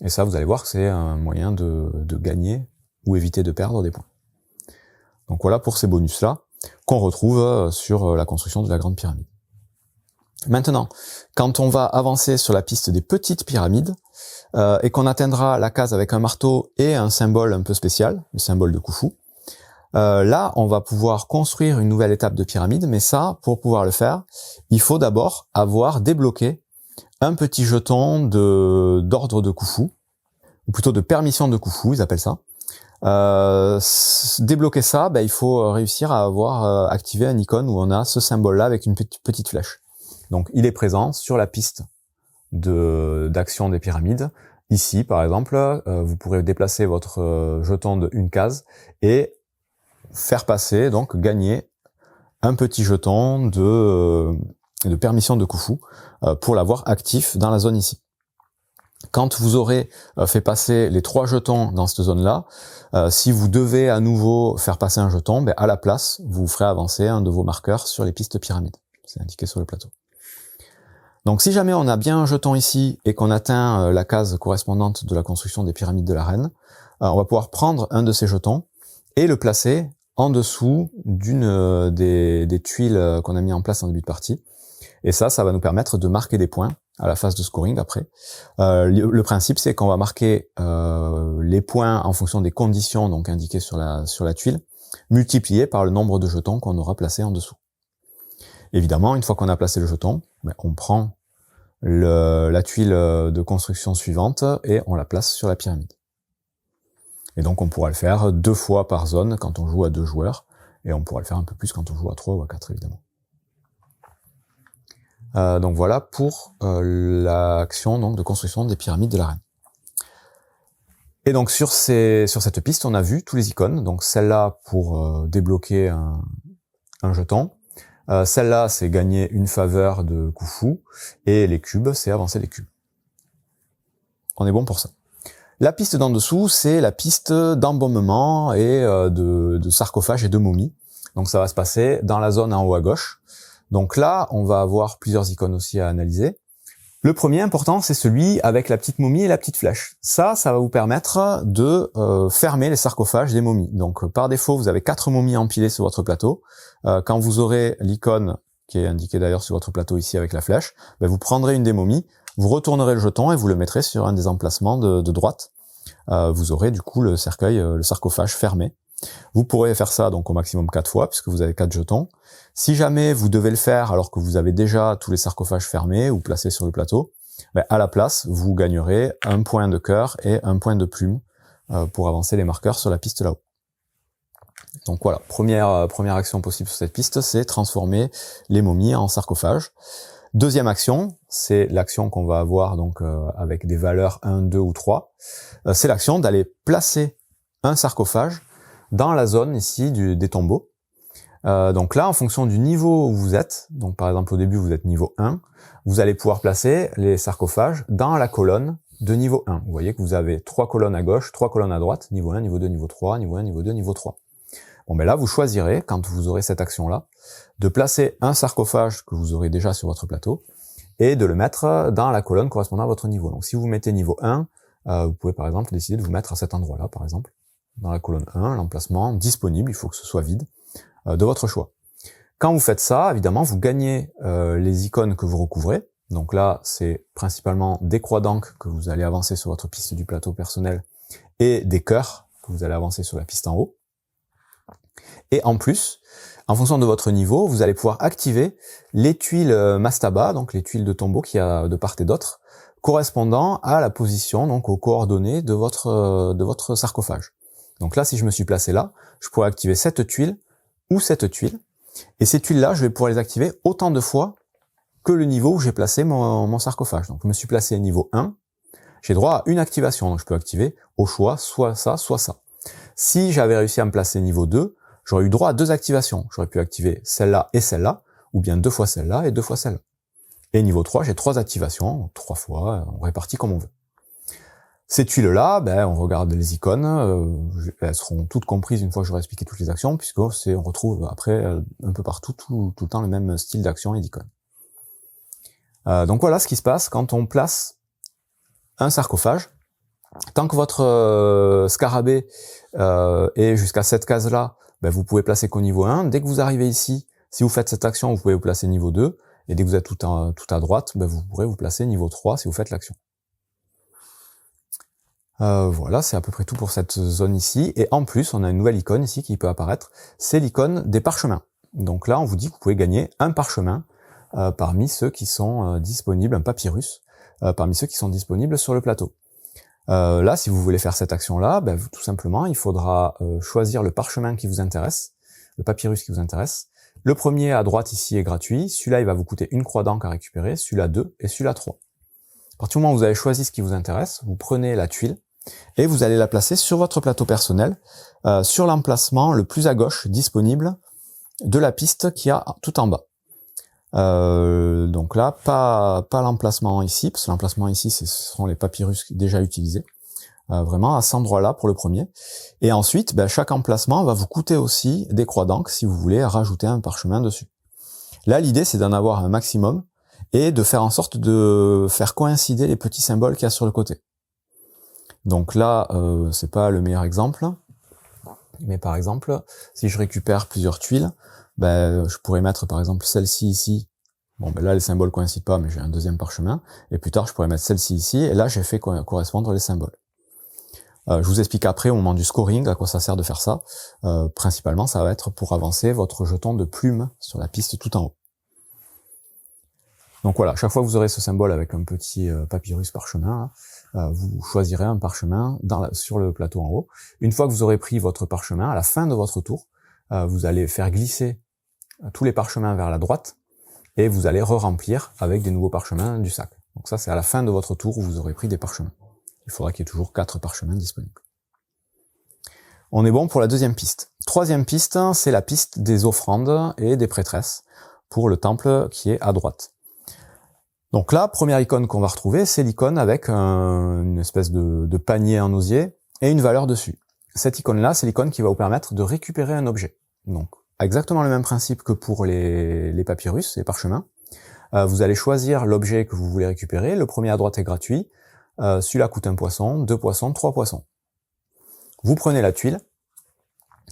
Et ça, vous allez voir que c'est un moyen de gagner ou éviter de perdre des points. Donc voilà pour ces bonus-là qu'on retrouve sur la construction de la grande pyramide. Maintenant, quand on va avancer sur la piste des petites pyramides et qu'on atteindra la case avec un marteau et un symbole un peu spécial, le symbole de Khufu, là, on va pouvoir construire une nouvelle étape de pyramide, mais ça, pour pouvoir le faire, il faut d'abord avoir débloqué un petit jeton d'ordre de Khufu, ou plutôt de permission de Khufu, ils appellent ça. Débloquer ça, ben, il faut réussir à avoir activé un icône où on a ce symbole-là avec une petite flèche. Donc, il est présent sur la piste d'action des pyramides. Ici, par exemple, vous pourrez déplacer votre jeton de une case et faire passer, donc gagner un petit jeton de permission de Khufu pour l'avoir actif dans la zone ici. Quand vous aurez fait passer les 3 jetons dans cette zone-là, si vous devez à nouveau faire passer un jeton, à la place, vous ferez avancer un de vos marqueurs sur les pistes pyramides. C'est indiqué sur le plateau. Donc si jamais on a bien un jeton ici et qu'on atteint la case correspondante de la construction des pyramides de la reine, on va pouvoir prendre un de ces jetons et le placer en dessous d'une des tuiles qu'on a mis en place en début de partie. Et ça va nous permettre de marquer des points à la phase de scoring après. Le principe, c'est qu'on va marquer les points en fonction des conditions donc indiquées sur la tuile, multipliées par le nombre de jetons qu'on aura placés en dessous. Évidemment, une fois qu'on a placé le jeton, on prend la tuile de construction suivante et on la place sur la pyramide. Et donc on pourra le faire 2 fois par zone quand on joue à 2 joueurs, et on pourra le faire un peu plus quand on joue à 3 ou à 4 évidemment. Donc voilà pour l'action donc de construction des pyramides de la reine. Et donc sur cette piste, on a vu tous les icônes. Donc celle-là pour débloquer un jeton. Celle-là, c'est gagner une faveur de coup fou. Et les cubes, c'est avancer les cubes. On est bon pour ça. La piste d'en dessous, c'est la piste d'embaumement et de sarcophage et de momie. Donc ça va se passer dans la zone en haut à gauche. Donc là, on va avoir plusieurs icônes aussi à analyser. Le premier important, c'est celui avec la petite momie et la petite flèche. Ça va vous permettre de fermer les sarcophages des momies. Donc par défaut, vous avez 4 momies empilées sur votre plateau. Quand vous aurez l'icône, qui est indiquée d'ailleurs sur votre plateau ici avec la flèche, vous prendrez une des momies, vous retournerez le jeton et vous le mettrez sur un des emplacements de droite. Vous aurez du coup le cercueil, le sarcophage fermé. Vous pourrez faire ça donc au maximum 4 fois puisque vous avez 4 jetons. Si jamais vous devez le faire alors que vous avez déjà tous les sarcophages fermés ou placés sur le plateau, à la place, vous gagnerez un point de cœur et un point de plume pour avancer les marqueurs sur la piste là-haut. Donc voilà, première action possible sur cette piste, c'est transformer les momies en sarcophages. Deuxième action, c'est l'action qu'on va avoir donc avec des valeurs 1, 2 ou 3. C'est l'action d'aller placer un sarcophage dans la zone ici des tombeaux. Donc là, en fonction du niveau où vous êtes, donc par exemple au début vous êtes niveau 1, vous allez pouvoir placer les sarcophages dans la colonne de niveau 1. Vous voyez que vous avez 3 colonnes à gauche, 3 colonnes à droite, niveau 1, niveau 2, niveau 3, niveau 1, niveau 2, niveau 3. Bon là, vous choisirez, quand vous aurez cette action-là, de placer un sarcophage que vous aurez déjà sur votre plateau et de le mettre dans la colonne correspondant à votre niveau. Donc si vous mettez niveau 1, vous pouvez par exemple décider de vous mettre à cet endroit-là, par exemple, dans la colonne 1, l'emplacement disponible, il faut que ce soit vide, de votre choix. Quand vous faites ça, évidemment, vous gagnez les icônes que vous recouvrez. Donc là, c'est principalement des croix d'encre que vous allez avancer sur votre piste du plateau personnel et des cœurs que vous allez avancer sur la piste en haut. Et en plus, en fonction de votre niveau, vous allez pouvoir activer les tuiles mastaba, donc les tuiles de tombeau qu'il y a de part et d'autre, correspondant à la position, donc aux coordonnées de votre sarcophage. Donc là, si je me suis placé là, je pourrais activer cette tuile ou cette tuile. Et ces tuiles-là, je vais pouvoir les activer autant de fois que le niveau où j'ai placé mon sarcophage. Donc je me suis placé à niveau 1, j'ai droit à une activation. Donc je peux activer au choix soit ça, soit ça. Si j'avais réussi à me placer niveau 2, j'aurais eu droit à 2 activations. J'aurais pu activer celle-là et celle-là, ou bien 2 fois celle-là et 2 fois celle-là. Et niveau 3, j'ai 3 activations, 3 fois, on répartit comme on veut. Ces tuiles-là, on regarde les icônes, elles seront toutes comprises une fois que j'aurai expliqué toutes les actions, puisqu'on retrouve après un peu partout tout le temps le même style d'action et d'icônes. Donc voilà ce qui se passe quand on place un sarcophage. Tant que votre scarabée est jusqu'à cette case-là, vous pouvez placer qu'au niveau 1. Dès que vous arrivez ici, si vous faites cette action, vous pouvez vous placer niveau 2. Et dès que vous êtes tout à droite, vous pourrez vous placer niveau 3 si vous faites l'action. Voilà, c'est à peu près tout pour cette zone ici. Et en plus, on a une nouvelle icône ici qui peut apparaître. C'est l'icône des parchemins. Donc là, on vous dit que vous pouvez gagner un parchemin parmi ceux qui sont disponibles, un papyrus, parmi ceux qui sont disponibles sur le plateau. Là, si vous voulez faire cette action-là, tout simplement, il faudra choisir le parchemin qui vous intéresse, le papyrus qui vous intéresse. Le premier à droite ici est gratuit. Celui-là, il va vous coûter une croix d'encre à récupérer, celui-là 2 et celui-là 3. À partir du moment où vous avez choisi ce qui vous intéresse, vous prenez la tuile et vous allez la placer sur votre plateau personnel, sur l'emplacement le plus à gauche disponible de la piste qu'il y a tout en bas. Donc là, pas l'emplacement ici, parce que l'emplacement ici, ce seront les papyrus déjà utilisés. Vraiment à cet endroit-là pour le premier. Et ensuite, chaque emplacement va vous coûter aussi des croix d'encre si vous voulez rajouter un parchemin dessus. Là, l'idée, c'est d'en avoir un maximum et de faire en sorte de faire coïncider les petits symboles qu'il y a sur le côté. Donc là, c'est pas le meilleur exemple, mais par exemple, si je récupère plusieurs tuiles, je pourrais mettre par exemple celle-ci ici. Bon, là, les symboles coïncident pas, mais j'ai un deuxième parchemin. Et plus tard, je pourrais mettre celle-ci ici, et là, j'ai fait correspondre les symboles. Je vous explique après, au moment du scoring, à quoi ça sert de faire ça. Principalement, ça va être pour avancer votre jeton de plume sur la piste tout en haut. Donc voilà, chaque fois que vous aurez ce symbole avec un petit papyrus parchemin, vous choisirez un parchemin sur le plateau en haut. Une fois que vous aurez pris votre parchemin, à la fin de votre tour, vous allez faire glisser tous les parchemins vers la droite, et vous allez re-remplir avec des nouveaux parchemins du sac. Donc ça, c'est à la fin de votre tour où vous aurez pris des parchemins. Il faudra qu'il y ait toujours 4 parchemins disponibles. On est bon pour la deuxième piste. Troisième piste, c'est la piste des offrandes et des prêtresses pour le temple qui est à droite. Donc là, première icône qu'on va retrouver, c'est l'icône avec une espèce de panier en osier et une valeur dessus. Cette icône-là, c'est l'icône qui va vous permettre de récupérer un objet. Donc, exactement le même principe que pour les papyrus, les parchemins. Vous allez choisir l'objet que vous voulez récupérer. Le premier à droite est gratuit. Celui-là coûte 1 poisson, 2 poissons, 3 poissons. Vous prenez la tuile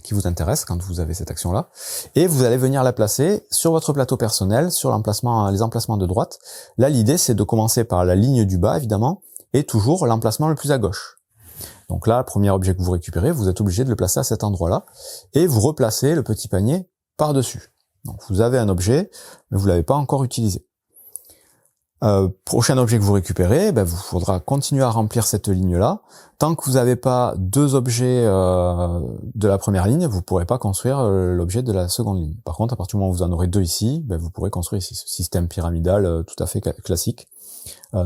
qui vous intéresse quand vous avez cette action-là, et vous allez venir la placer sur votre plateau personnel, sur les emplacements de droite. Là, l'idée, c'est de commencer par la ligne du bas, évidemment, et toujours l'emplacement le plus à gauche. Donc là, le premier objet que vous récupérez, vous êtes obligé de le placer à cet endroit-là, et vous replacez le petit panier par-dessus. Donc vous avez un objet, mais vous l'avez pas encore utilisé. Prochain objet que vous récupérez, vous faudra continuer à remplir cette ligne-là. Tant que vous n'avez pas 2 objets de la première ligne, vous ne pourrez pas construire l'objet de la seconde ligne. Par contre, à partir du moment où vous en aurez 2 ici, vous pourrez construire ici. Ce système pyramidal tout à fait classique.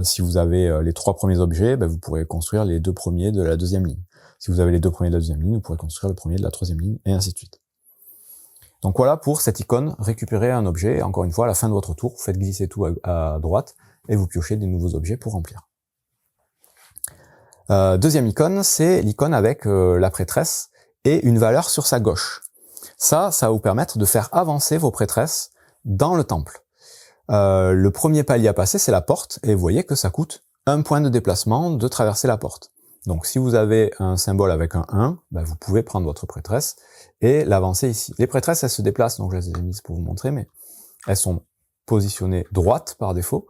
Si vous avez les 3 premiers objets, vous pourrez construire les 2 premiers de la deuxième ligne. Si vous avez les 2 premiers de la deuxième ligne, vous pourrez construire le premier de la troisième ligne, et ainsi de suite. Donc voilà pour cette icône, récupérer un objet. Encore une fois, à la fin de votre tour, vous faites glisser tout à droite et vous piochez des nouveaux objets pour remplir. Deuxième icône, c'est l'icône avec la prêtresse et une valeur sur sa gauche. Ça va vous permettre de faire avancer vos prêtresses dans le temple. Le premier palier à passer, c'est la porte, et vous voyez que ça coûte 1 point de déplacement de traverser la porte. Donc si vous avez un symbole avec un 1, vous pouvez prendre votre prêtresse et l'avancer ici. Les prêtresses, elles se déplacent, donc je les ai mises pour vous montrer, mais elles sont positionnées droite par défaut.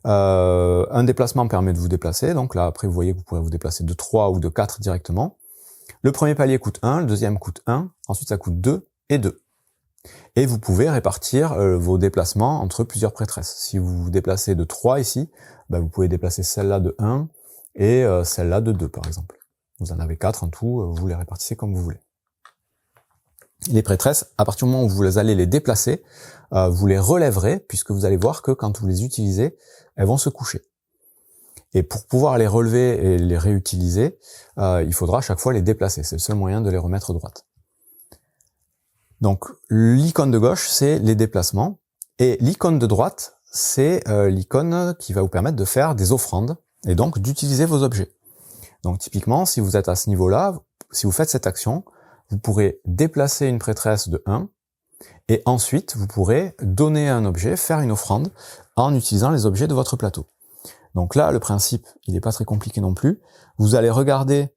Un déplacement permet de vous déplacer, donc là après vous voyez que vous pourrez vous déplacer de 3 ou de 4 directement. Le premier palier coûte 1, le deuxième coûte 1, ensuite ça coûte 2 et 2. Et vous pouvez répartir vos déplacements entre plusieurs prêtresses. Si vous vous déplacez de 3 ici, vous pouvez déplacer celle-là de 1 et celle-là de 2 par exemple. Vous en avez 4 en tout, vous les répartissez comme vous voulez. Les prêtresses, à partir du moment où vous allez les déplacer, vous les relèverez, puisque vous allez voir que quand vous les utilisez, elles vont se coucher. Et pour pouvoir les relever et les réutiliser, il faudra à chaque fois les déplacer. C'est le seul moyen de les remettre droite. Donc l'icône de gauche, c'est les déplacements, et l'icône de droite, c'est l'icône qui va vous permettre de faire des offrandes, et donc d'utiliser vos objets. Donc typiquement, si vous êtes à ce niveau-là, si vous faites cette action, vous pourrez déplacer une prêtresse de 1, et ensuite vous pourrez donner un objet, faire une offrande, en utilisant les objets de votre plateau. Donc là, le principe, il n'est pas très compliqué non plus. Vous allez regarder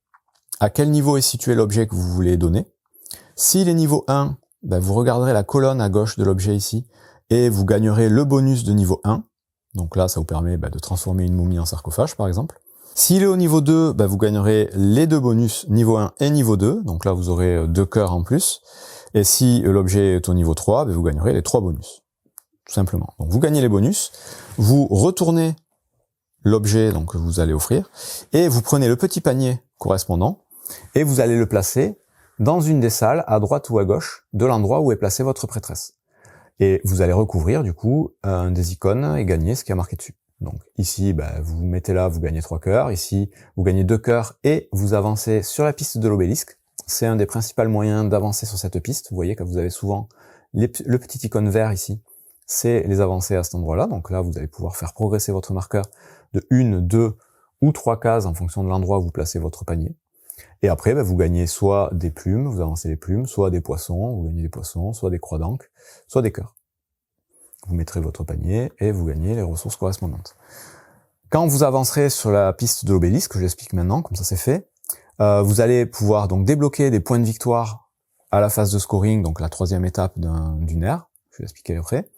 à quel niveau est situé l'objet que vous voulez donner. S'il est niveau 1, vous regarderez la colonne à gauche de l'objet ici, et vous gagnerez le bonus de niveau 1. Donc là, ça vous permet de transformer une momie en sarcophage, par exemple. S'il est au niveau 2, vous gagnerez les 2 bonus, niveau 1 et niveau 2. Donc là, vous aurez 2 cœurs en plus. Et si l'objet est au niveau 3, vous gagnerez les 3 bonus. Tout simplement. Donc vous gagnez les bonus, vous retournez l'objet que vous allez offrir, et vous prenez le petit panier correspondant, et vous allez le placer dans une des salles, à droite ou à gauche, de l'endroit où est placée votre prêtresse. Et vous allez recouvrir, du coup, un des icônes et gagner ce qui est marqué dessus. Donc ici, vous vous mettez là, vous gagnez 3 cœurs. Ici, vous gagnez 2 cœurs et vous avancez sur la piste de l'obélisque. C'est un des principaux moyens d'avancer sur cette piste. Vous voyez que vous avez souvent le petit icône vert ici c'est les avancées à cet endroit-là. Donc là, vous allez pouvoir faire progresser votre marqueur de 1, 2 ou 3 cases en fonction de l'endroit où vous placez votre panier. Et après, vous gagnez soit des plumes, vous avancez les plumes, soit des poissons, vous gagnez des poissons, soit des croix d'encre, soit des cœurs. Vous mettrez votre panier et vous gagnez les ressources correspondantes. Quand vous avancerez sur la piste de l'obélisque, que j'explique maintenant, comme ça c'est fait, vous allez pouvoir donc débloquer des points de victoire à la phase de scoring, donc la 3e étape d'une ère, je vais l'expliquer après.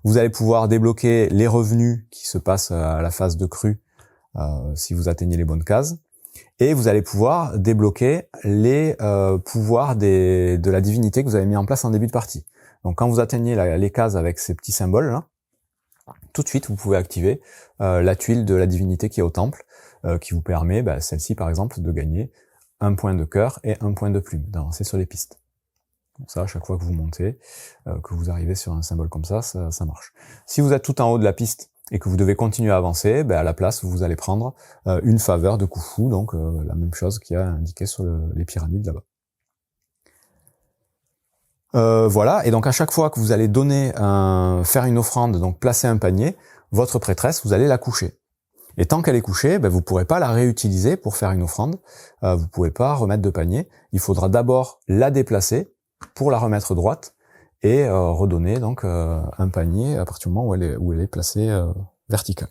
Vous allez pouvoir débloquer les revenus qui se passent à la phase de crue si vous atteignez les bonnes cases. Et vous allez pouvoir débloquer les pouvoirs de la divinité que vous avez mis en place en début de partie. Donc quand vous atteignez les cases avec ces petits symboles là, tout de suite vous pouvez activer la tuile de la divinité qui est au temple, qui vous permet, celle-ci par exemple, de gagner un point de cœur et un point de plume, d'avancer sur les pistes. Donc ça, à chaque fois que vous montez, que vous arrivez sur un symbole comme ça marche. Si vous êtes tout en haut de la piste et que vous devez continuer à avancer, à la place, vous allez prendre une faveur de Khufu, donc la même chose qu'il y a indiqué sur les pyramides là-bas. Voilà, et donc à chaque fois que vous allez faire une offrande, donc placer un panier, votre prêtresse, vous allez la coucher. Et tant qu'elle est couchée, vous ne pourrez pas la réutiliser pour faire une offrande, vous ne pouvez pas remettre de panier, il faudra d'abord la déplacer pour la remettre droite et redonner donc un panier à partir du moment où elle est placée verticale.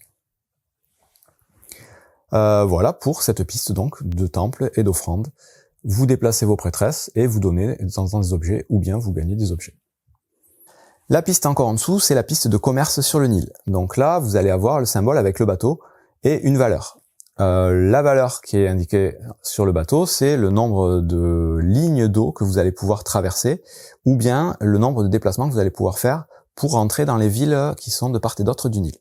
Voilà pour cette piste donc de temple et d'offrande. Vous déplacez vos prêtresses et vous donnez de temps en temps des objets ou bien vous gagnez des objets. La piste encore en dessous, c'est la piste de commerce sur le Nil. Donc là, vous allez avoir le symbole avec le bateau et une valeur. La valeur qui est indiquée sur le bateau, c'est le nombre de lignes d'eau que vous allez pouvoir traverser ou bien le nombre de déplacements que vous allez pouvoir faire pour entrer dans les villes qui sont de part et d'autre du Nil.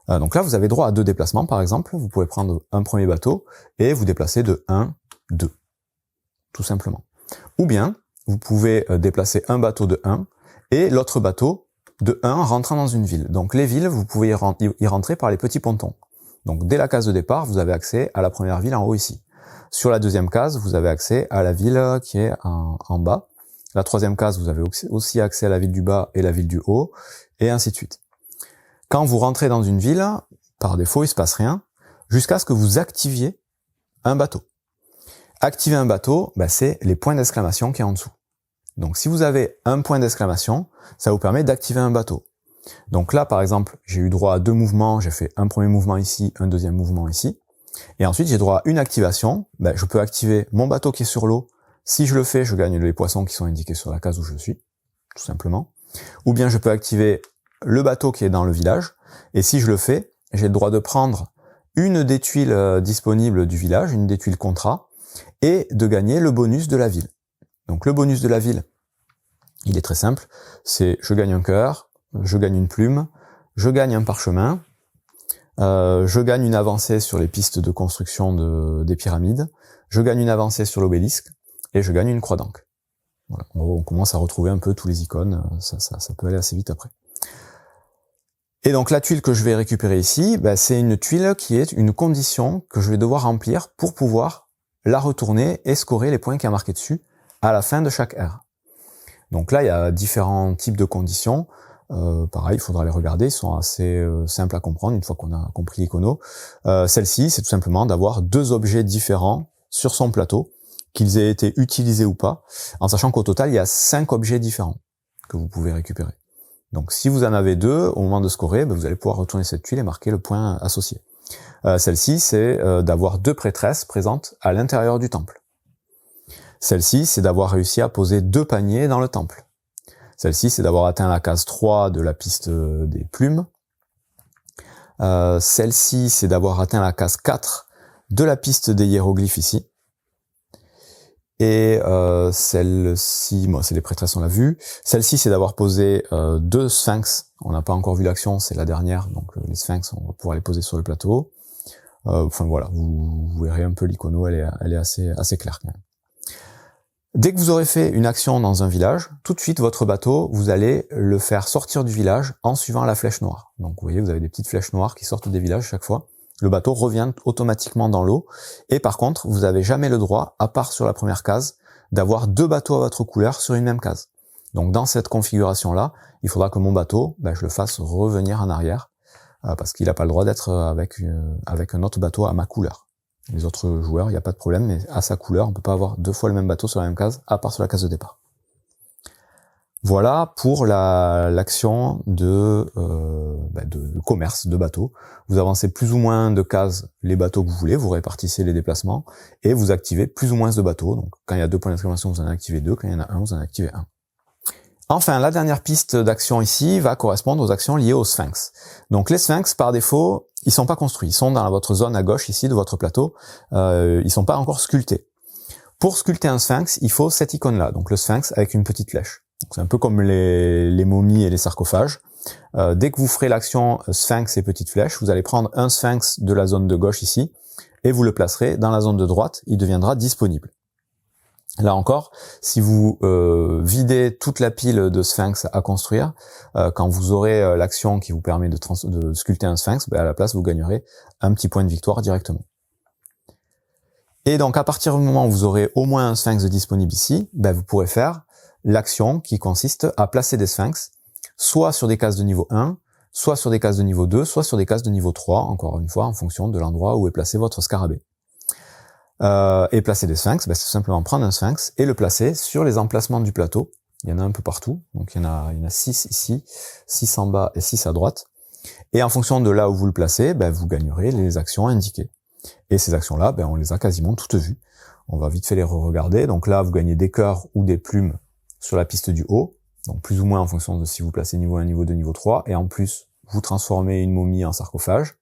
Donc là, vous avez droit à 2 déplacements par exemple. Vous pouvez prendre un premier bateau et vous déplacer de 1, 2. Tout simplement. Ou bien, vous pouvez déplacer un bateau de 1 et l'autre bateau de 1 rentrant dans une ville. Donc les villes, vous pouvez y rentrer par les petits pontons. Donc dès la case de départ, vous avez accès à la première ville en haut ici. Sur la 2e case, vous avez accès à la ville qui est en bas. La 3e case, vous avez aussi accès à la ville du bas et la ville du haut, et ainsi de suite. Quand vous rentrez dans une ville, par défaut, il se passe rien, jusqu'à ce que vous activiez un bateau. Activer un bateau, c'est les points d'exclamation qui est en dessous. Donc si vous avez un point d'exclamation, ça vous permet d'activer un bateau. Donc là, par exemple, j'ai eu droit à 2 mouvements, j'ai fait un premier mouvement ici, un deuxième mouvement ici. Et ensuite, j'ai droit à une activation. Je peux activer mon bateau qui est sur l'eau. Si je le fais, je gagne les poissons qui sont indiqués sur la case où je suis, tout simplement. Ou bien je peux activer le bateau qui est dans le village. Et si je le fais, j'ai le droit de prendre une des tuiles disponibles du village, une des tuiles contrat, et de gagner le bonus de la ville. Donc le bonus de la ville, il est très simple. C'est je gagne un cœur, je gagne une plume, je gagne un parchemin, je gagne une avancée sur les pistes de construction des pyramides, je gagne une avancée sur l'obélisque, et je gagne une croix d'encre. Voilà. On commence à retrouver un peu tous les icônes, ça peut aller assez vite après. Et donc la tuile que je vais récupérer ici, c'est une tuile qui est une condition que je vais devoir remplir pour pouvoir la retourner et scorer les points qui a marqué dessus à la fin de chaque ère. Donc là, il y a différents types de conditions. Pareil, il faudra les regarder, ils sont assez simples à comprendre une fois qu'on a compris l'icono. Celle-ci, c'est tout simplement d'avoir 2 objets différents sur son plateau, qu'ils aient été utilisés ou pas, en sachant qu'au total, il y a 5 objets différents que vous pouvez récupérer. Donc si vous en avez 2, au moment de scorer, vous allez pouvoir retourner cette tuile et marquer le point associé. Celle-ci, c'est d'avoir 2 prêtresses présentes à l'intérieur du temple. Celle-ci, c'est d'avoir réussi à poser 2 paniers dans le temple. Celle-ci, c'est d'avoir atteint la case 3 de la piste des plumes. Celle-ci, c'est d'avoir atteint la case 4 de la piste des hiéroglyphes ici. Et celle-ci, c'est les prêtresses, on l'a vu. Celle-ci, c'est d'avoir posé 2 sphinx. On n'a pas encore vu l'action, c'est la dernière. Donc les sphinx, on va pouvoir les poser sur le plateau. Voilà, vous verrez un peu l'icono, elle est assez claire quand même. Dès que vous aurez fait une action dans un village, tout de suite, votre bateau, vous allez le faire sortir du village en suivant la flèche noire. Donc vous voyez, vous avez des petites flèches noires qui sortent des villages chaque fois. Le bateau revient automatiquement dans l'eau. Et par contre, vous n'avez jamais le droit, à part sur la première case, d'avoir 2 bateaux à votre couleur sur une même case. Donc dans cette configuration-là, il faudra que mon bateau, je le fasse revenir en arrière, parce qu'il n'a pas le droit d'être avec un autre bateau à ma couleur. Les autres joueurs, il n'y a pas de problème, mais à sa couleur, on peut pas avoir 2 fois le même bateau sur la même case, à part sur la case de départ. Voilà pour l'action de commerce de bateaux. Vous avancez plus ou moins de cases les bateaux que vous voulez, vous répartissez les déplacements, et vous activez plus ou moins de bateaux. Donc quand il y a 2 points d'exclamation, vous en activez 2, quand il y en a un, vous en activez 1. Enfin, la dernière piste d'action ici va correspondre aux actions liées au sphinx. Donc les sphinx, par défaut, ils sont pas construits. Ils sont dans votre zone à gauche ici de votre plateau. Ils sont pas encore sculptés. Pour sculpter un sphinx, il faut cette icône-là. Donc le sphinx avec une petite flèche. C'est un peu comme les momies et les sarcophages. Dès que vous ferez l'action sphinx et petite flèche, vous allez prendre un sphinx de la zone de gauche ici et vous le placerez dans la zone de droite. Il deviendra disponible. Là encore, si vous videz toute la pile de sphinx à construire, quand vous aurez l'action qui vous permet de sculpter un sphinx, à la place vous gagnerez un petit point de victoire directement. Et donc à partir du moment où vous aurez au moins un sphinx disponible ici, vous pourrez faire l'action qui consiste à placer des sphinx, soit sur des cases de niveau 1, soit sur des cases de niveau 2, soit sur des cases de niveau 3, encore une fois en fonction de l'endroit où est placé votre scarabée. Et placer des sphinx, c'est tout simplement prendre un sphinx et le placer sur les emplacements du plateau. Il y en a un peu partout, donc il y en a 6 ici, 6 en bas et 6 à droite. Et en fonction de là où vous le placez, vous gagnerez les actions indiquées. Et ces actions-là, on les a quasiment toutes vues. On va vite fait les re-regarder. Donc là, vous gagnez des cœurs ou des plumes sur la piste du haut, donc plus ou moins en fonction de si vous placez niveau 1, niveau 2, niveau 3. Et en plus, vous transformez une momie en sarcophage.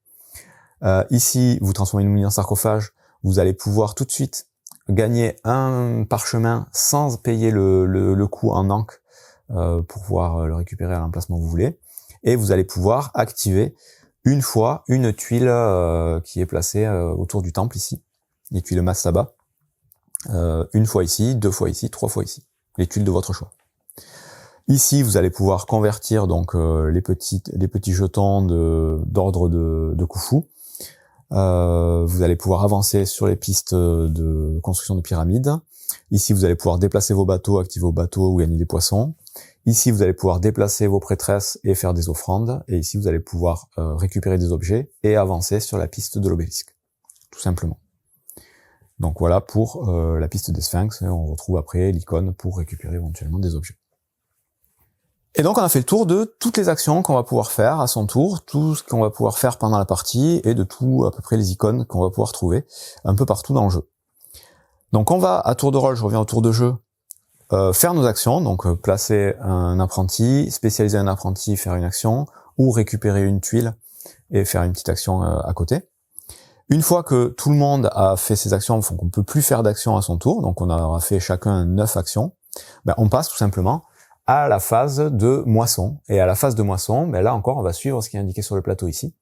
Ici, vous transformez une momie en sarcophage. Vous allez pouvoir tout de suite gagner un parchemin sans payer le coût en encre pour pouvoir le récupérer à l'emplacement que vous voulez. Et vous allez pouvoir activer une fois une tuile qui est placée autour du temple ici, les tuiles Mastaba. Une fois ici, 2 fois ici, 3 fois ici, les tuiles de votre choix. Ici, vous allez pouvoir convertir donc les petits jetons d'ordre de Khufu. Vous allez pouvoir avancer sur les pistes de construction de pyramides. Ici, vous allez pouvoir déplacer vos bateaux, activer vos bateaux ou gagner des poissons. Ici, vous allez pouvoir déplacer vos prêtresses et faire des offrandes. Et ici, vous allez pouvoir récupérer des objets et avancer sur la piste de l'obélisque. Tout simplement. Donc voilà pour la piste des sphinx. On retrouve après l'icône pour récupérer éventuellement des objets. Et donc on a fait le tour de toutes les actions qu'on va pouvoir faire à son tour, tout ce qu'on va pouvoir faire pendant la partie, et de tout à peu près les icônes qu'on va pouvoir trouver un peu partout dans le jeu. Donc on va à tour de rôle, je reviens au tour de jeu, faire nos actions, donc placer un apprenti, spécialiser un apprenti, faire une action, ou récupérer une tuile et faire une petite action à côté. Une fois que tout le monde a fait ses actions, donc on peut plus faire d'actions à son tour, donc on aura fait chacun 9 actions, on passe tout simplement à la phase de moisson. Et à la phase de moisson, là encore, on va suivre ce qui est indiqué sur le plateau ici.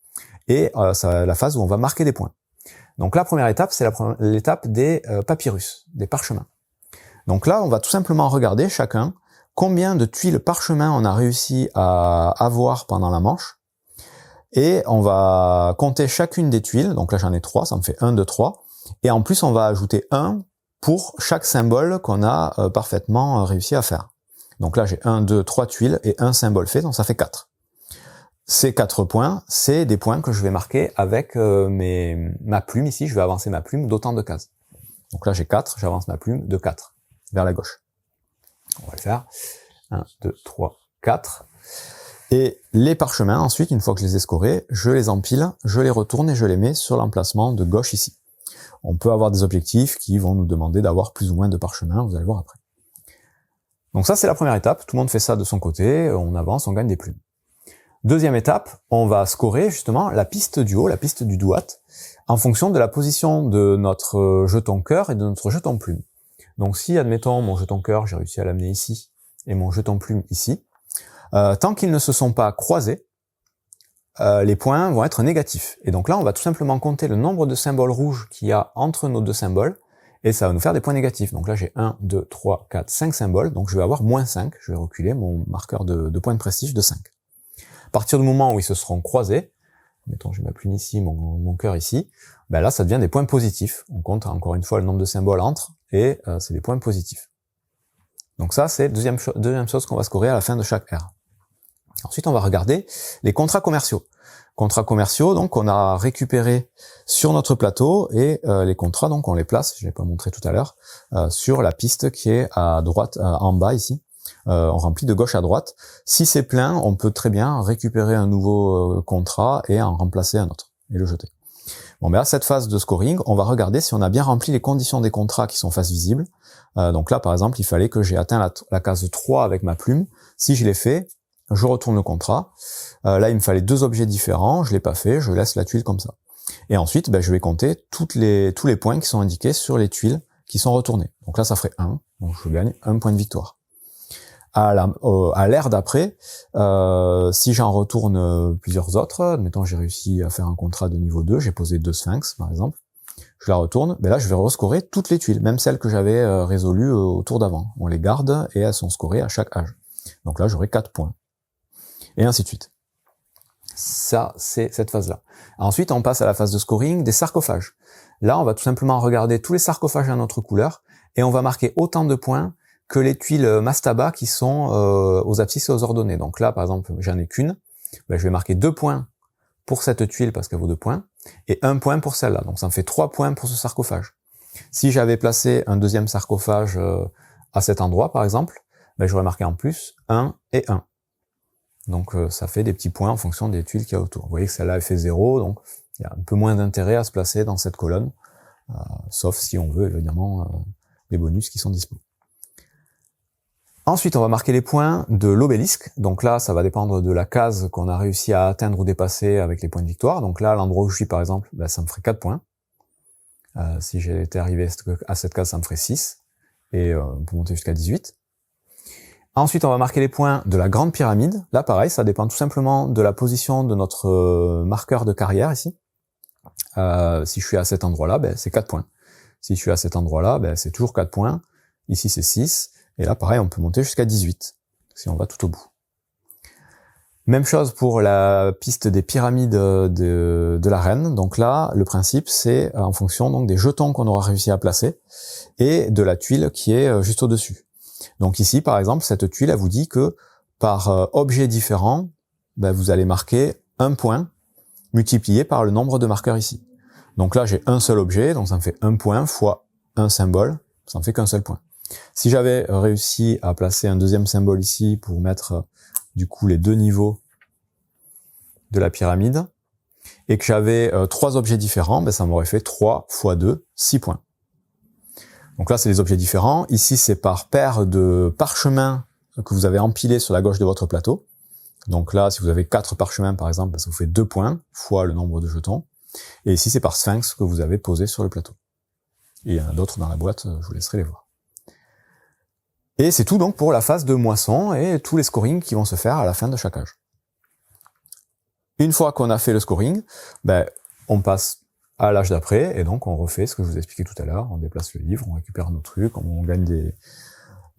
Et c'est la phase où on va marquer des points. Donc la première étape, c'est l'étape des papyrus, des parchemins. Donc là, on va tout simplement regarder chacun combien de tuiles parchemins on a réussi à avoir pendant la manche. Et on va compter chacune des tuiles. Donc là, j'en ai 3, ça me fait 1, 2, 3. Et en plus, on va ajouter 1 pour chaque symbole qu'on a parfaitement réussi à faire. Donc là, j'ai 1, 2, 3 tuiles et un symbole fait, donc ça fait 4. Ces 4 points, c'est des points que je vais marquer avec ma plume ici. Je vais avancer ma plume d'autant de cases. Donc là, j'ai 4, j'avance ma plume de 4 vers la gauche. On va le faire. 1, 2, 3, 4. Et les parchemins, ensuite, une fois que je les ai scorés, je les empile, je les retourne et je les mets sur l'emplacement de gauche ici. On peut avoir des objectifs qui vont nous demander d'avoir plus ou moins de parchemins, vous allez voir après. Donc ça, c'est la première étape. Tout le monde fait ça de son côté. On avance, on gagne des plumes. Deuxième étape, on va scorer justement la piste du haut, la piste du douat, en fonction de la position de notre jeton cœur et de notre jeton plume. Donc si, admettons, mon jeton cœur, j'ai réussi à l'amener ici, et mon jeton plume ici, tant qu'ils ne se sont pas croisés, les points vont être négatifs. Et donc là, on va tout simplement compter le nombre de symboles rouges qu'il y a entre nos deux symboles, et ça va nous faire des points négatifs. Donc là, j'ai 1, 2, 3, 4, 5 symboles, donc je vais avoir moins 5, je vais reculer mon marqueur de points de prestige de 5. À partir du moment où ils se seront croisés, mettons, j'ai ma plume ici, mon cœur ici, là, ça devient des points positifs. On compte encore une fois le nombre de symboles entre, et c'est des points positifs. Donc ça, c'est deuxième chose qu'on va scorer à la fin de chaque ère. Ensuite, on va regarder les contrats commerciaux. Contrats commerciaux, donc on a récupéré sur notre plateau et les contrats, donc on les place, je l'ai pas montré tout à l'heure, sur la piste qui est à droite, en bas ici. On remplit de gauche à droite. Si c'est plein, on peut très bien récupérer un nouveau contrat et en remplacer un autre et le jeter. Bon, mais à cette phase de scoring, on va regarder si on a bien rempli les conditions des contrats qui sont face visible. Donc là, par exemple, il fallait que j'ai atteint la case 3 avec ma plume. Si je l'ai fait, je retourne le contrat. Là, il me fallait 2 objets différents, je l'ai pas fait, je laisse la tuile comme ça. Et ensuite, je vais compter tous les points qui sont indiqués sur les tuiles qui sont retournées. Donc là, ça ferait 1, donc je gagne 1 point de victoire. À l'ère d'après, si j'en retourne plusieurs autres, admettons j'ai réussi à faire un contrat de niveau 2, j'ai posé 2 sphinx par exemple, je la retourne, là je vais rescorer toutes les tuiles, même celles que j'avais résolues au tour d'avant. On les garde et elles sont scorées à chaque âge. Donc là j'aurai 4 points. Et ainsi de suite. Ça, c'est cette phase-là. Ensuite, on passe à la phase de scoring des sarcophages. Là, on va tout simplement regarder tous les sarcophages à notre couleur et on va marquer autant de points que les tuiles mastaba qui sont aux abscisses et aux ordonnées. Donc là, par exemple, j'en ai qu'une. Je vais marquer 2 points pour cette tuile parce qu'elle vaut 2 points et 1 point pour celle-là. Donc ça me fait 3 points pour ce sarcophage. Si j'avais placé un deuxième sarcophage à cet endroit, par exemple, j'aurais marqué en plus 1 et 1. Donc ça fait des petits points en fonction des tuiles qu'il y a autour. Vous voyez que celle-là elle fait 0, donc il y a un peu moins d'intérêt à se placer dans cette colonne, sauf si on veut évidemment les bonus qui sont disponibles. Ensuite, on va marquer les points de l'obélisque. Donc là, ça va dépendre de la case qu'on a réussi à atteindre ou dépasser avec les points de victoire. Donc là, à l'endroit où je suis par exemple, ça me ferait 4 points. Si j'étais arrivé à cette case, ça me ferait 6. Et on peut monter jusqu'à 18. Ensuite, on va marquer les points de la grande pyramide. Là, pareil, ça dépend tout simplement de la position de notre marqueur de carrière ici. Si je suis à cet endroit-là, c'est 4 points. Si je suis à cet endroit-là, c'est toujours 4 points. Ici, c'est 6. Et là, pareil, on peut monter jusqu'à 18, si on va tout au bout. Même chose pour la piste des pyramides de la reine. Donc là, le principe, c'est en fonction donc des jetons qu'on aura réussi à placer et de la tuile qui est juste au-dessus. Donc ici, par exemple, cette tuile, elle vous dit que par objet différent, vous allez marquer 1 point multiplié par le nombre de marqueurs ici. Donc là, j'ai un seul objet, donc ça me fait 1 point fois un symbole, ça me fait qu'un seul point. Si j'avais réussi à placer un deuxième symbole ici pour mettre du coup les 2 niveaux de la pyramide, et que j'avais 3 objets différents, ça m'aurait fait 3 fois 2, 6 points. Donc là, c'est les objets différents. Ici, c'est par paire de parchemins que vous avez empilés sur la gauche de votre plateau. Donc là, si vous avez 4 parchemins, par exemple, ça vous fait 2 points, fois le nombre de jetons. Et ici, c'est par sphinx que vous avez posé sur le plateau. Et il y en a d'autres dans la boîte, je vous laisserai les voir. Et c'est tout donc pour la phase de moisson et tous les scorings qui vont se faire à la fin de chaque âge. Une fois qu'on a fait le scoring, on passe à l'âge d'après, et donc on refait ce que je vous ai expliqué tout à l'heure, on déplace le livre, on récupère nos trucs, on gagne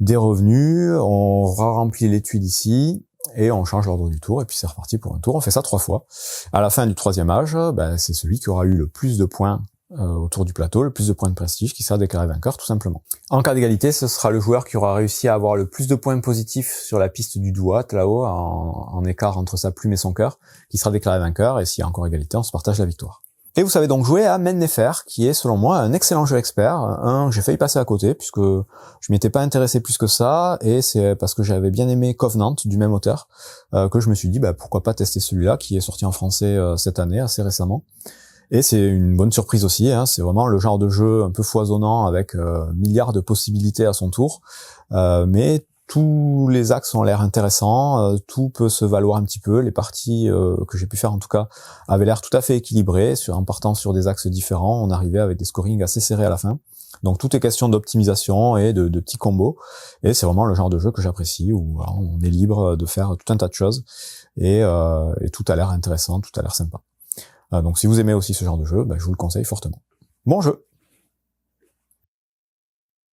des revenus, on remplit les tuiles ici, et on change l'ordre du tour, et puis c'est reparti pour un tour, on fait ça 3 fois. À la fin du 3e âge, c'est celui qui aura eu le plus de points autour du plateau, le plus de points de prestige qui sera déclaré vainqueur tout simplement. En cas d'égalité, ce sera le joueur qui aura réussi à avoir le plus de points positifs sur la piste du Duat, là-haut, en écart entre sa plume et son cœur, qui sera déclaré vainqueur, et s'il y a encore égalité, on se partage la victoire. Et vous savez donc jouer à Mennefer, qui est selon moi un excellent jeu expert. J'ai failli passer à côté, puisque je m'y étais pas intéressé plus que ça, et c'est parce que j'avais bien aimé Covenant, du même auteur, que je me suis dit pourquoi pas tester celui-là, qui est sorti en français cette année, assez récemment. Et c'est une bonne surprise aussi, c'est vraiment le genre de jeu un peu foisonnant avec milliards de possibilités à son tour, mais tous les axes ont l'air intéressants, tout peut se valoir un petit peu, les parties que j'ai pu faire en tout cas avaient l'air tout à fait équilibrées, en partant sur des axes différents, on arrivait avec des scorings assez serrés à la fin. Donc tout est question d'optimisation et de petits combos, et c'est vraiment le genre de jeu que j'apprécie, où on est libre de faire tout un tas de choses, et tout a l'air intéressant, tout a l'air sympa. Donc si vous aimez aussi ce genre de jeu, je vous le conseille fortement. Bon jeu!